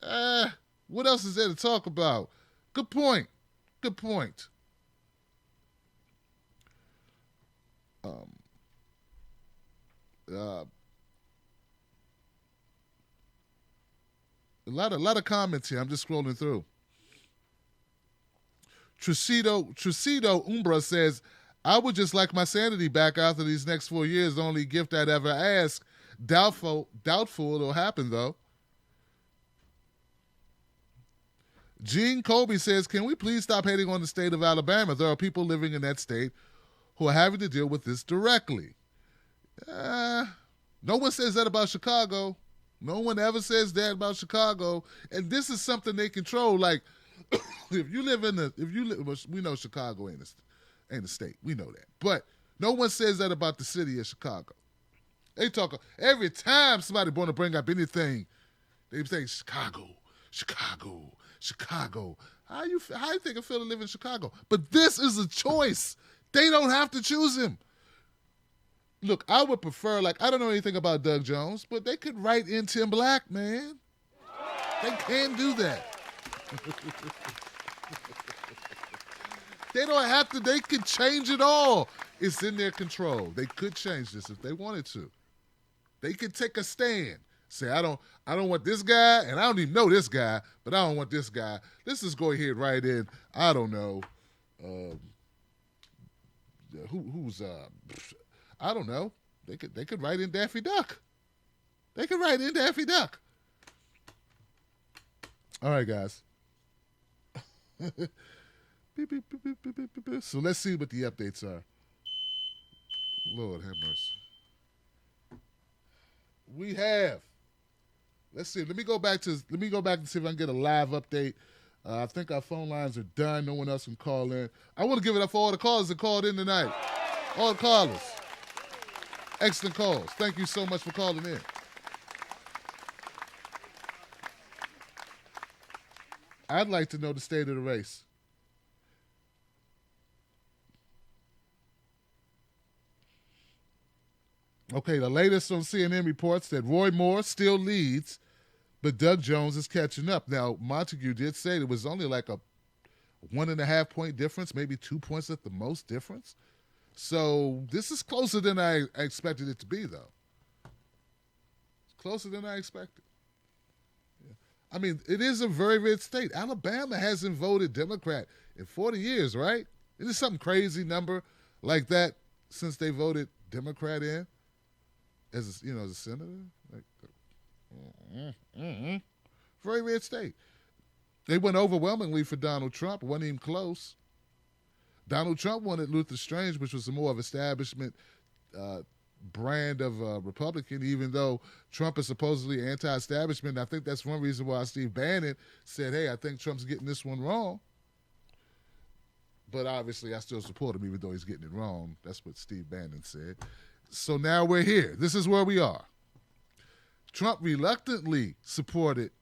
What else is there to talk about? Good point. Good point. A lot of comments here. I'm just scrolling through. Trucido Umbra says, I would just like my sanity back after these next 4 years. The only gift I'd ever ask. Doubtful it'll happen, though. Gene Colby says, can we please stop hating on the state of Alabama? There are people living in that state who are having to deal with this directly. No one says that about Chicago. No one ever says that about Chicago. And this is something they control. Like, we know Chicago ain't a state. We know that. But no one says that about the city of Chicago. They talk, every time somebody want to bring up anything, they say Chicago. How you think it feel to live in Chicago? But this is a choice. They don't have to choose him. Look, I would prefer, I don't know anything about Doug Jones, but they could write in Tim Black, man. They can do that. They don't have to. They could change it all. It's in their control. They could change this if they wanted to. They could take a stand. Say, I don't want this guy, and I don't even know this guy, but I don't want this guy. Let's just go ahead right in, I don't know, Who's I don't know. They could write in Daffy Duck. They could write in Daffy Duck. All right, guys. So let's see what the updates are. Lord have mercy. We have. Let's see. Let me go back and see if I can get a live update. I think our phone lines are done. No one else can call in. I want to give it up for all the callers that called in tonight. All the callers. Excellent calls. Thank you so much for calling in. I'd like to know the state of the race. Okay, the latest on CNN reports that Roy Moore still leads, but Doug Jones is catching up. Now, Montague did say it was only like a 1.5 point difference, maybe 2 points at the most difference. So this is closer than I expected it to be, though. It's closer than I expected. Yeah. I mean, it is a very red state. Alabama hasn't voted Democrat in 40 years, right? It is some crazy number like that since they voted Democrat in as a senator. Like, very red state. They went overwhelmingly for Donald Trump. It wasn't even close. Donald Trump wanted Luther Strange, which was a more of establishment brand of Republican, even though Trump is supposedly anti-establishment. I think that's one reason why Steve Bannon said, hey, I think Trump's getting this one wrong. But obviously I still support him even though he's getting it wrong. That's what Steve Bannon said. So now we're here. This is where we are. Trump reluctantly supported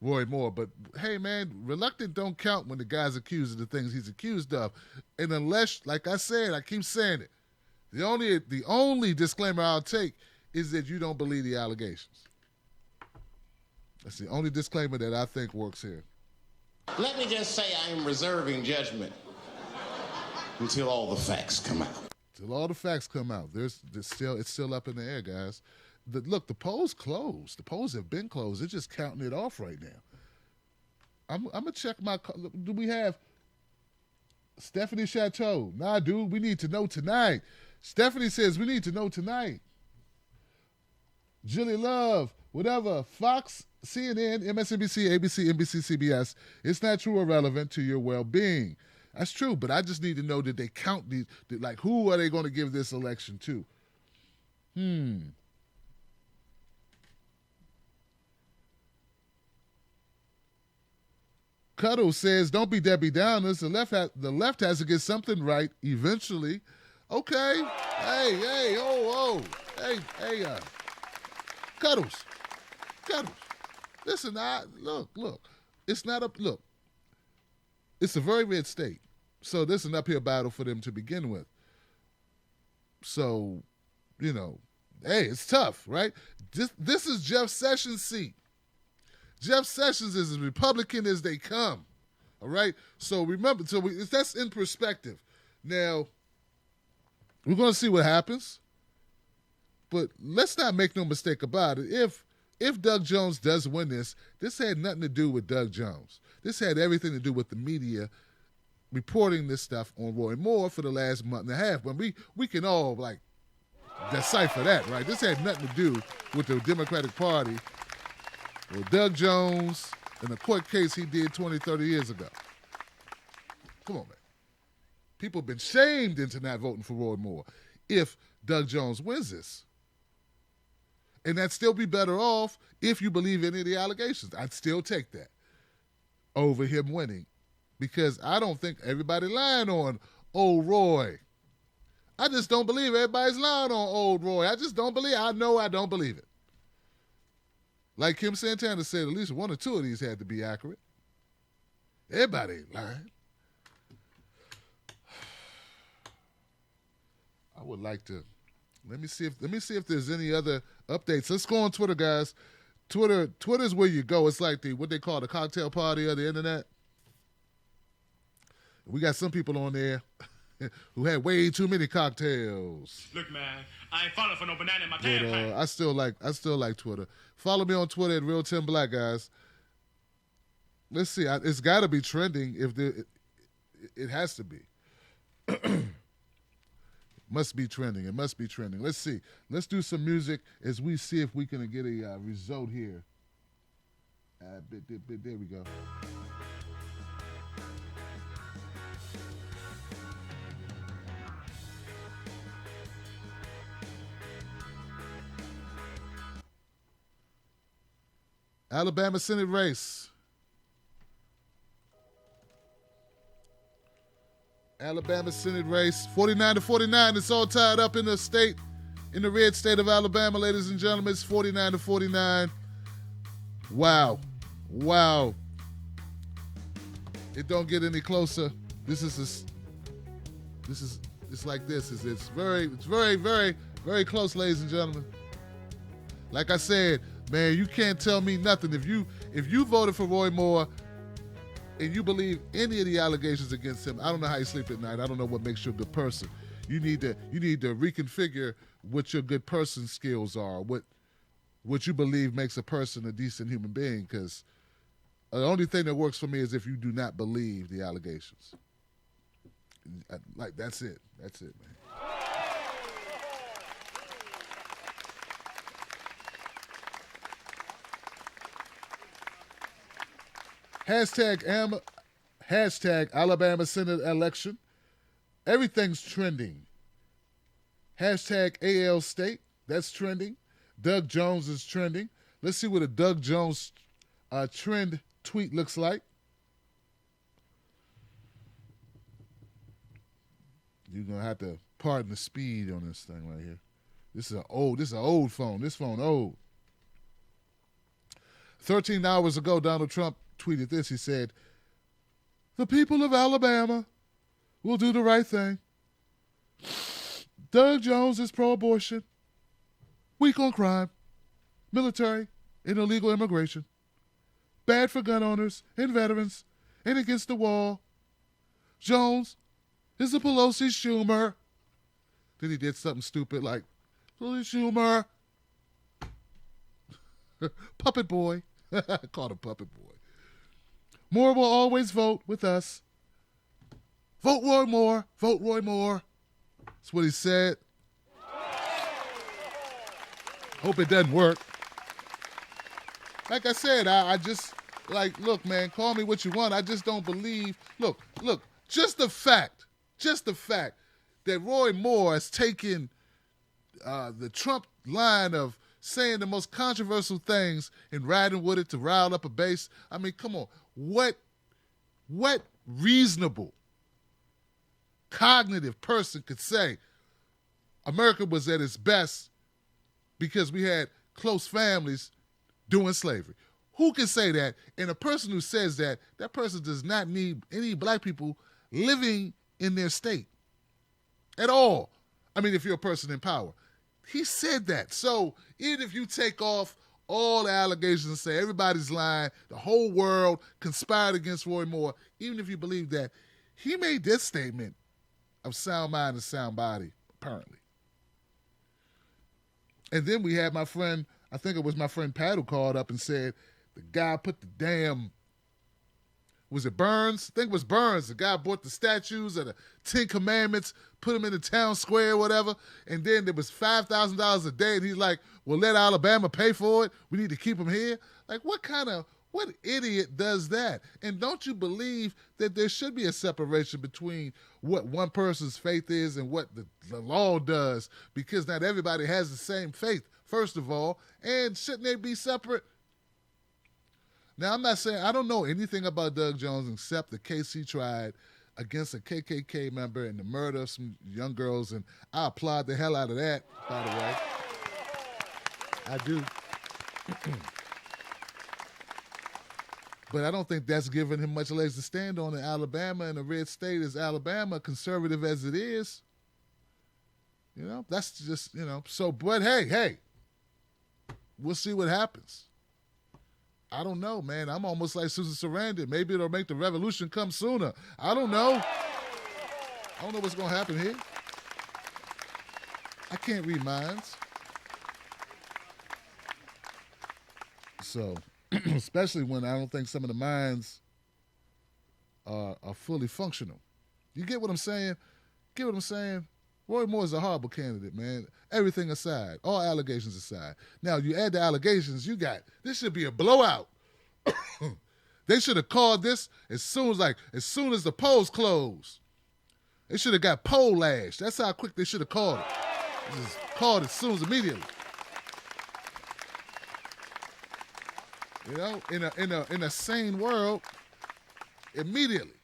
Roy Moore, but hey, man, reluctant don't count when the guy's accused of the things he's accused of. And unless, like I said, I keep saying it, the only disclaimer I'll take is that you don't believe the allegations. That's the only disclaimer that I think works here. Let me just say I am reserving judgment until all the facts come out. Till all the facts come out. It's still up in the air, guys. Look, the polls closed. The polls have been closed. They're just counting it off right now. I'm going to check do we have Stephanie Chateau? Nah, dude, we need to know tonight. Stephanie says we need to know tonight. Julie Love, whatever, Fox, CNN, MSNBC, ABC, NBC, CBS, it's not true or relevant to your well-being. That's true, but I just need to know that they count these, like who are they going to give this election to? Cuddle says, don't be Debbie Downers. The left has to get something right eventually. Okay. Hey, Hey, Cuddles. Listen, look. It's not look. It's a very red state. So this is an uphill battle for them to begin with. So, hey, it's tough, right? This is Jeff Sessions' seat. Jeff Sessions is as Republican as they come, all right? So remember, that's in perspective. Now, we're going to see what happens, but let's not make no mistake about it. If Doug Jones does win this had nothing to do with Doug Jones. This had everything to do with the media reporting this stuff on Roy Moore for the last month and a half. But we can all, decipher that, right? This had nothing to do with the Democratic Party or Doug Jones and a court case he did 20, 30 years ago. Come on, man. People have been shamed into not voting for Roy Moore if Doug Jones wins this. And that'd still be better off if you believe any of the allegations. I'd still take that over him winning because I don't think everybody lying on old Roy. I just don't believe everybody's lying on old Roy. I just don't believe. I know I don't believe it. Like Kim Santana said, at least one or two of these had to be accurate. Everybody ain't lying. I would like to let me see if there's any other updates. Let's go on Twitter, guys. Twitter's where you go. It's like what they call the cocktail party of the internet. We got some people on there who had way too many cocktails. Look, man, I ain't falling for no banana in my But tailpipe. I still like Twitter. Follow me on Twitter at Real Tim Black, guys. Let's see. It's got to be trending It has to be. Must be trending. It must be trending. Let's see. Let's do some music as we see if we can get a result here. There we go. Alabama Senate race. Alabama Senate race. 49-49. It's all tied up in the red state of Alabama, ladies and gentlemen. It's 49-49. Wow. It don't get any closer. It's like this. It's very, very close, ladies and gentlemen. Like I said, man, you can't tell me nothing. If you voted for Roy Moore and you believe any of the allegations against him, I don't know how you sleep at night. I don't know what makes you a good person. You need to reconfigure what your good person skills are, what you believe makes a person a decent human being, because the only thing that works for me is if you do not believe the allegations. Like, that's it. That's it, man. Hashtag Alabama Senate election. Everything's trending. Hashtag AL State. That's trending. Doug Jones is trending. Let's see what a Doug Jones trend tweet looks like. You're gonna have to pardon the speed on this thing right here. This is an old phone. This phone old. 13 hours ago, Donald Trump tweeted this. He said, "The people of Alabama will do the right thing. Doug Jones is pro-abortion, weak on crime, military, and illegal immigration, bad for gun owners and veterans, and against the wall. Jones is a Pelosi Schumer." Then he did something stupid like, "Pelosi Schumer." Puppet boy. I called him Puppet Boy. Moore will always vote with us. Vote Roy Moore. Vote Roy Moore. That's what he said. Hope it doesn't work. Like I said, I just, like, look, man, call me what you want. I just don't believe. Look, just the fact that Roy Moore has taken the Trump line of saying the most controversial things and riding with it to rile up a base. I mean, come on. What reasonable, cognitive person could say America was at its best because we had close families doing slavery? Who can say that? And a person who says that person does not need any black people living in their state at all. I mean, if you're a person in power. He said that. So even if you take off all the allegations and say everybody's lying, the whole world conspired against Roy Moore, even if you believe that, he made this statement of sound mind and sound body, apparently. And then we had my friend, I think it was my friend Pat, who called up and said the guy put the damn, was it Burns? I think it was Burns. The guy bought the statues of the 10 Commandments, put them in the town square or whatever, and then there was $5,000 a day, and he's like, well, let Alabama pay for it. We need to keep them here. Like, what idiot does that? And don't you believe that there should be a separation between what one person's faith is and what the law does? Because not everybody has the same faith, first of all, and shouldn't they be separate? Now, I'm not saying, I don't know anything about Doug Jones except the case he tried against a KKK member and the murder of some young girls, and I applaud the hell out of that, by the way. I do. But I don't think that's giving him much legs to stand on in Alabama, and a red state as Alabama, conservative as it is. You know, that's just, so, but hey, we'll see what happens. I don't know, man. I'm almost like Susan Sarandon. Maybe it'll make the revolution come sooner. I don't know. I don't know what's going to happen here. I can't read minds. So, especially when I don't think some of the minds are fully functional. You get what I'm saying? Get what I'm saying? Roy Moore is a horrible candidate, man. Everything aside, all allegations aside. Now, you add the allegations, this should be a blowout. They should have called this as soon as the polls closed. They should have got poll lash. That's how quick they should have called it. Just called it immediately. You know, in a sane world, immediately.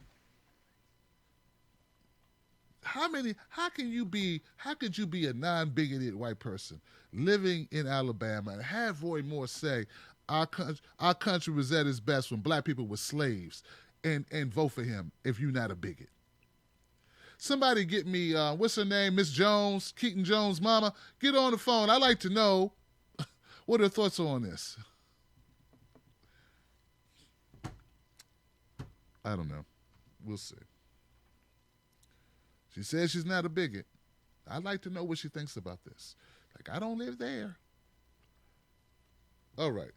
How could you be a non-bigoted white person living in Alabama and have Roy Moore say our country was at its best when black people were slaves and vote for him if you're not a bigot? Somebody get me, what's her name, Miss Jones, Keaton Jones' mama. Get on the phone. I'd like to know what her thoughts are on this. I don't know. We'll see. She says she's not a bigot. I'd like to know what she thinks about this. Like, I don't live there. All right.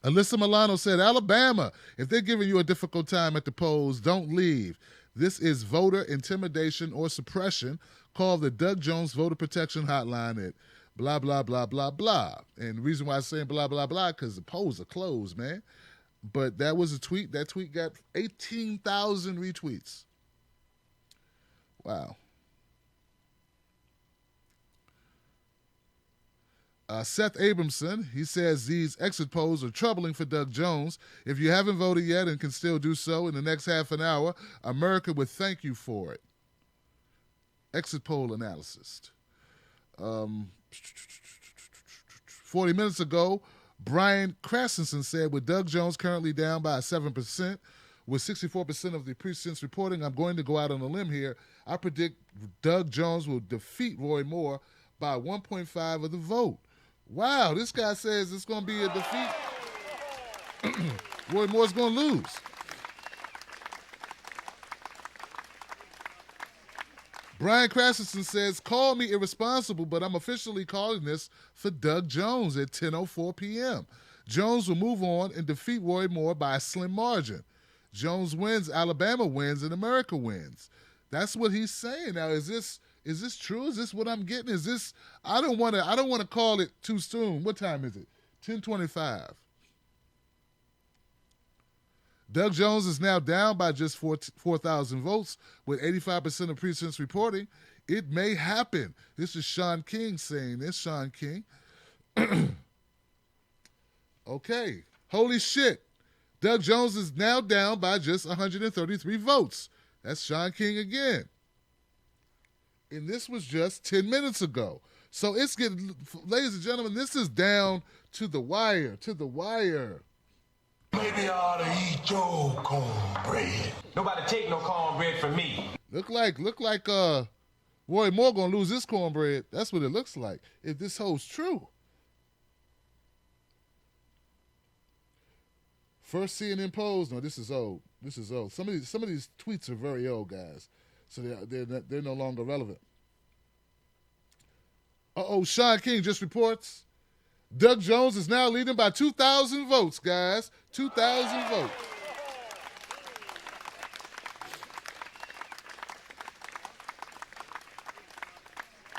Alyssa Milano said, Alabama, if they're giving you a difficult time at the polls, don't leave. This is voter intimidation or suppression. Call the Doug Jones Voter Protection Hotline at blah, blah, blah, blah, blah. And the reason why I'm saying blah, blah, blah, because the polls are closed, man. But that was a tweet. That tweet got 18,000 retweets. Wow. Seth Abramson, he says these exit polls are troubling for Doug Jones. If you haven't voted yet and can still do so in the next half an hour, America would thank you for it. Exit poll analysis. 40 minutes ago, Brian Krasenson said, with Doug Jones currently down by 7%, with 64% of the precincts reporting, I'm going to go out on a limb here. I predict Doug Jones will defeat Roy Moore by 1.5 of the vote. Wow, this guy says it's going to be a defeat. Roy Moore's going to lose. Brian Krasenson says, call me irresponsible, but I'm officially calling this for Doug Jones at 10:04 p.m. Jones will move on and defeat Roy Moore by a slim margin. Jones wins, Alabama wins, and America wins. That's what he's saying. Now, is this true? Is this what I'm getting? Is this? I don't want to call it too soon. What time is it? 10:25. Doug Jones is now down by just 4,000 votes, with 85% of precincts reporting. It may happen. This is Sean King saying this. Sean King. Okay. Holy shit. Doug Jones is now down by just 133 votes. That's Sean King again. And this was just 10 minutes ago. So it's getting, ladies and gentlemen, this is down to the wire, Maybe I ought to eat your cornbread. Nobody take no cornbread from me. Look like Roy Moore gonna lose his cornbread. That's what it looks like if this holds true. First CNN polls. No, this is old. Some of these tweets are very old, guys. So they're no longer relevant. Sean King just reports Doug Jones is now leading by 2,000 votes, guys. 2,000 votes.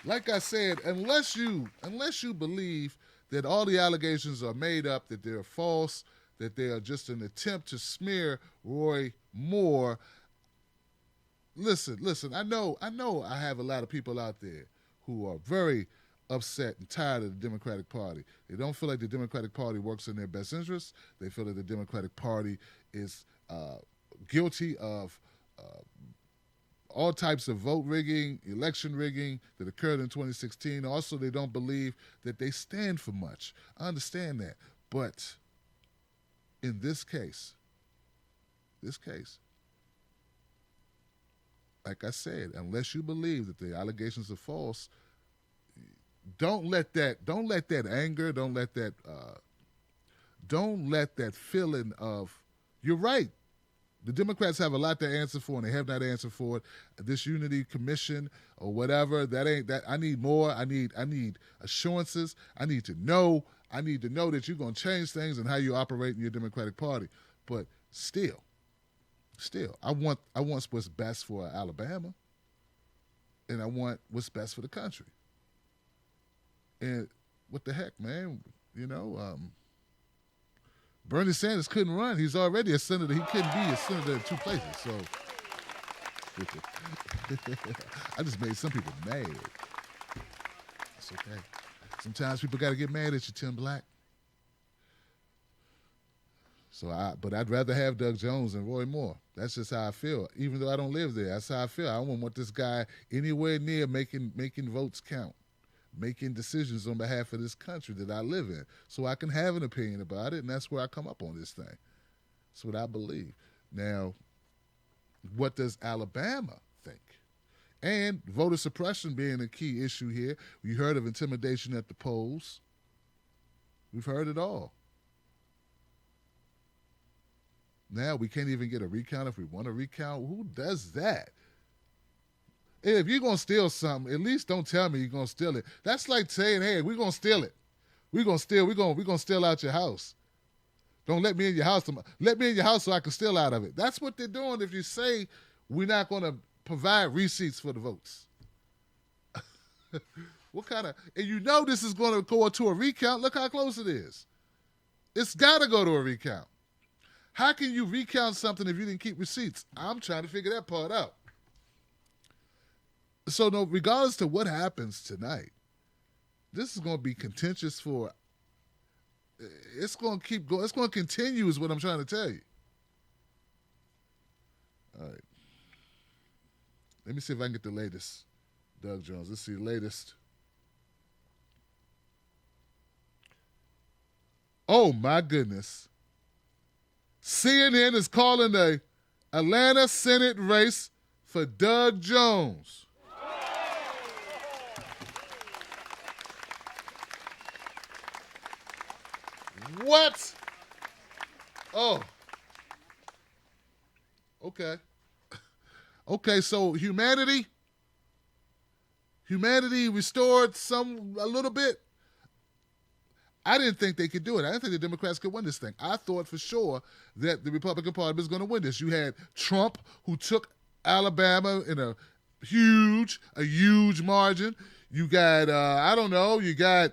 Like I said, unless you believe that all the allegations are made up, that they're false, that they are just an attempt to smear Roy Moore. Listen, I know I have a lot of people out there who are very upset and tired of the Democratic Party. They don't feel like the Democratic Party works in their best interest. They feel that the Democratic Party is guilty of all types of vote rigging, election rigging that occurred in 2016. Also, they don't believe that they stand for much. I understand that. But in this case, like I said, unless you believe that the allegations are false, don't let that anger, don't let that feeling of, you're right. The Democrats have a lot to answer for, and they have not answered for it. This unity commission or whatever, that ain't that. I need more. I need assurances. I need to know that you're going to change things and how you operate in your Democratic Party. But still, Still, I want what's best for Alabama, and I want what's best for the country. And what the heck, man? Bernie Sanders couldn't run. He's already a senator. He couldn't be a senator in two places. So I just made some people mad. It's okay. Sometimes people got to get mad at you, Tim Black. But I'd rather have Doug Jones than Roy Moore. That's just how I feel. Even though I don't live there, that's how I feel. I don't want this guy anywhere near making votes count, making decisions on behalf of this country that I live in, so I can have an opinion about it, and that's where I come up on this thing. That's what I believe. Now, what does Alabama think? And voter suppression being a key issue here. We heard of intimidation at the polls. We've heard it all. Now we can't even get a recount if we want a recount. Who does that? If you're going to steal something, at least don't tell me you're going to steal it. That's like saying, hey, we're going to steal it. We're going to steal out your house. Don't let me in your house. Let me in your house so I can steal out of it. That's what they're doing if you say we're not going to provide receipts for the votes. What kind of, and you know this is going to go to a recount. Look how close it is. It's got to go to a recount. How can you recount something if you didn't keep receipts? I'm trying to figure that part out. So, no, regardless to what happens tonight, this is going to be contentious for. It's going to keep going. It's going to continue, is what I'm trying to tell you. All right. Let me see if I can get the latest. Doug Jones. Let's see the latest. Oh, my goodness. CNN is calling the Atlanta Senate race for Doug Jones. What? Oh. Okay. Okay, so humanity restored a little bit. I didn't think they could do it. I didn't think the Democrats could win this thing. I thought for sure that the Republican Party was going to win this. You had Trump, who took Alabama in a huge margin. You got, you got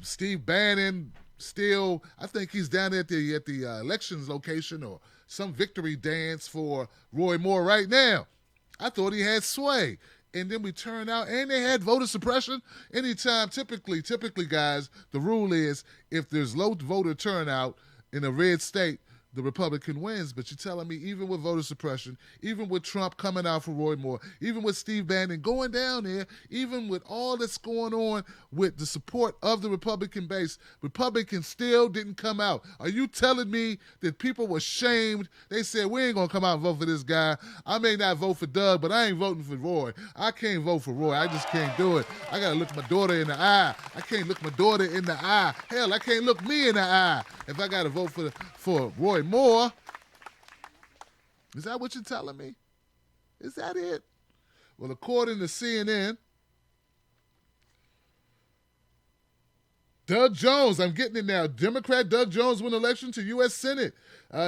Steve Bannon still, I think he's down at the elections location or some victory dance for Roy Moore right now. I thought he had sway. And then we turn out, and they had voter suppression. Anytime, typically, guys, the rule is if there's low voter turnout in a red state, the Republican wins. But you're telling me even with voter suppression, even with Trump coming out for Roy Moore, even with Steve Bannon going down there, even with all that's going on with the support of the Republican base, Republicans still didn't come out. Are you telling me that people were shamed? They said, we ain't going to come out and vote for this guy. I may not vote for Doug, but I ain't voting for Roy. I can't vote for Roy. I just can't do it. I got to look my daughter in the eye. I can't look my daughter in the eye. Hell, I can't look me in the eye if I got to vote for Roy Moore. Is that what you're telling me? Is that it? Well, according to CNN, Doug Jones, I'm getting it now. Democrat Doug Jones won election to U.S. Senate.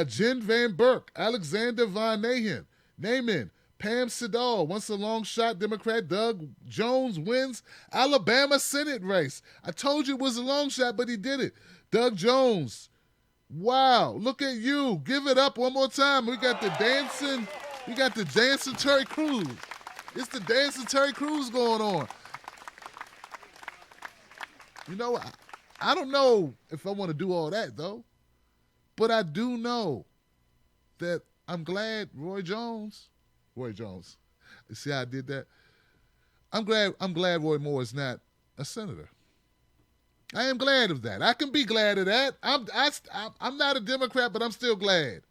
Jen Van Burk, Alexander Von Naaman, Pam Sidal, once a long shot Democrat Doug Jones wins Alabama Senate race. I told you it was a long shot, but he did it. Doug Jones. Wow, look at you. Give it up one more time. We got the dancing Terry Crews. It's the dancing Terry Crews going on. You know, I don't know if I want to do all that, though. But I do know that I'm glad Roy Jones, you see how I did that? I'm glad Roy Moore is not a senator. I am glad of that. I can be glad of that. I'm not a Democrat, but I'm still glad.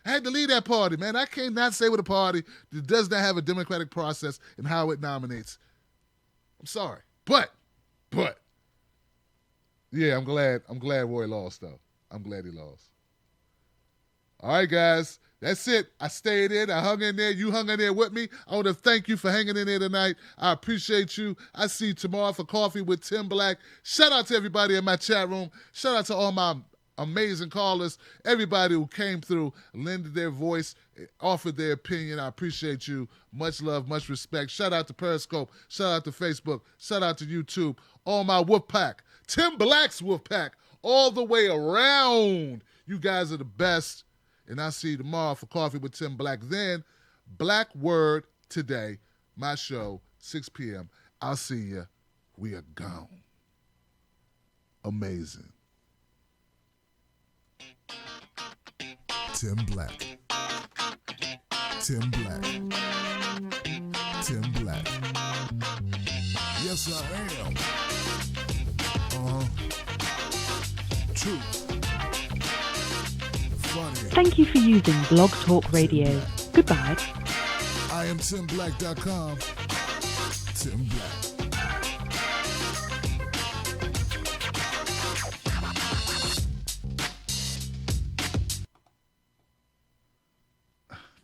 I had to leave that party, man. I can't not say with a party that does not have a democratic process in how it nominates. I'm sorry. But, yeah, I'm glad Roy lost, though. I'm glad he lost. All right, guys. That's it. I stayed in. I hung in there. You hung in there with me. I want to thank you for hanging in there tonight. I appreciate you. I see you tomorrow for Coffee with Tim Black. Shout out to everybody in my chat room. Shout out to all my amazing callers, everybody who came through, lended their voice, offered their opinion. I appreciate you. Much love, much respect. Shout out to Periscope. Shout out to Facebook. Shout out to YouTube. All my Wolf Pack. Tim Black's Wolf Pack. All the way around. You guys are the best. And I'll see you tomorrow for Coffee with Tim Black. Then, Black Word Today, my show, 6 p.m. I'll see you. We are gone. Amazing. Tim Black. Tim Black. Tim Black. Yes, I am. True. Funny. Thank you for using Blog Talk Radio. Goodbye. I am TimBlack.com. Tim Black.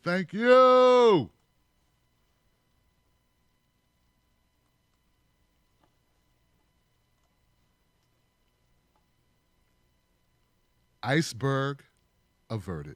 Thank you. Iceberg averted.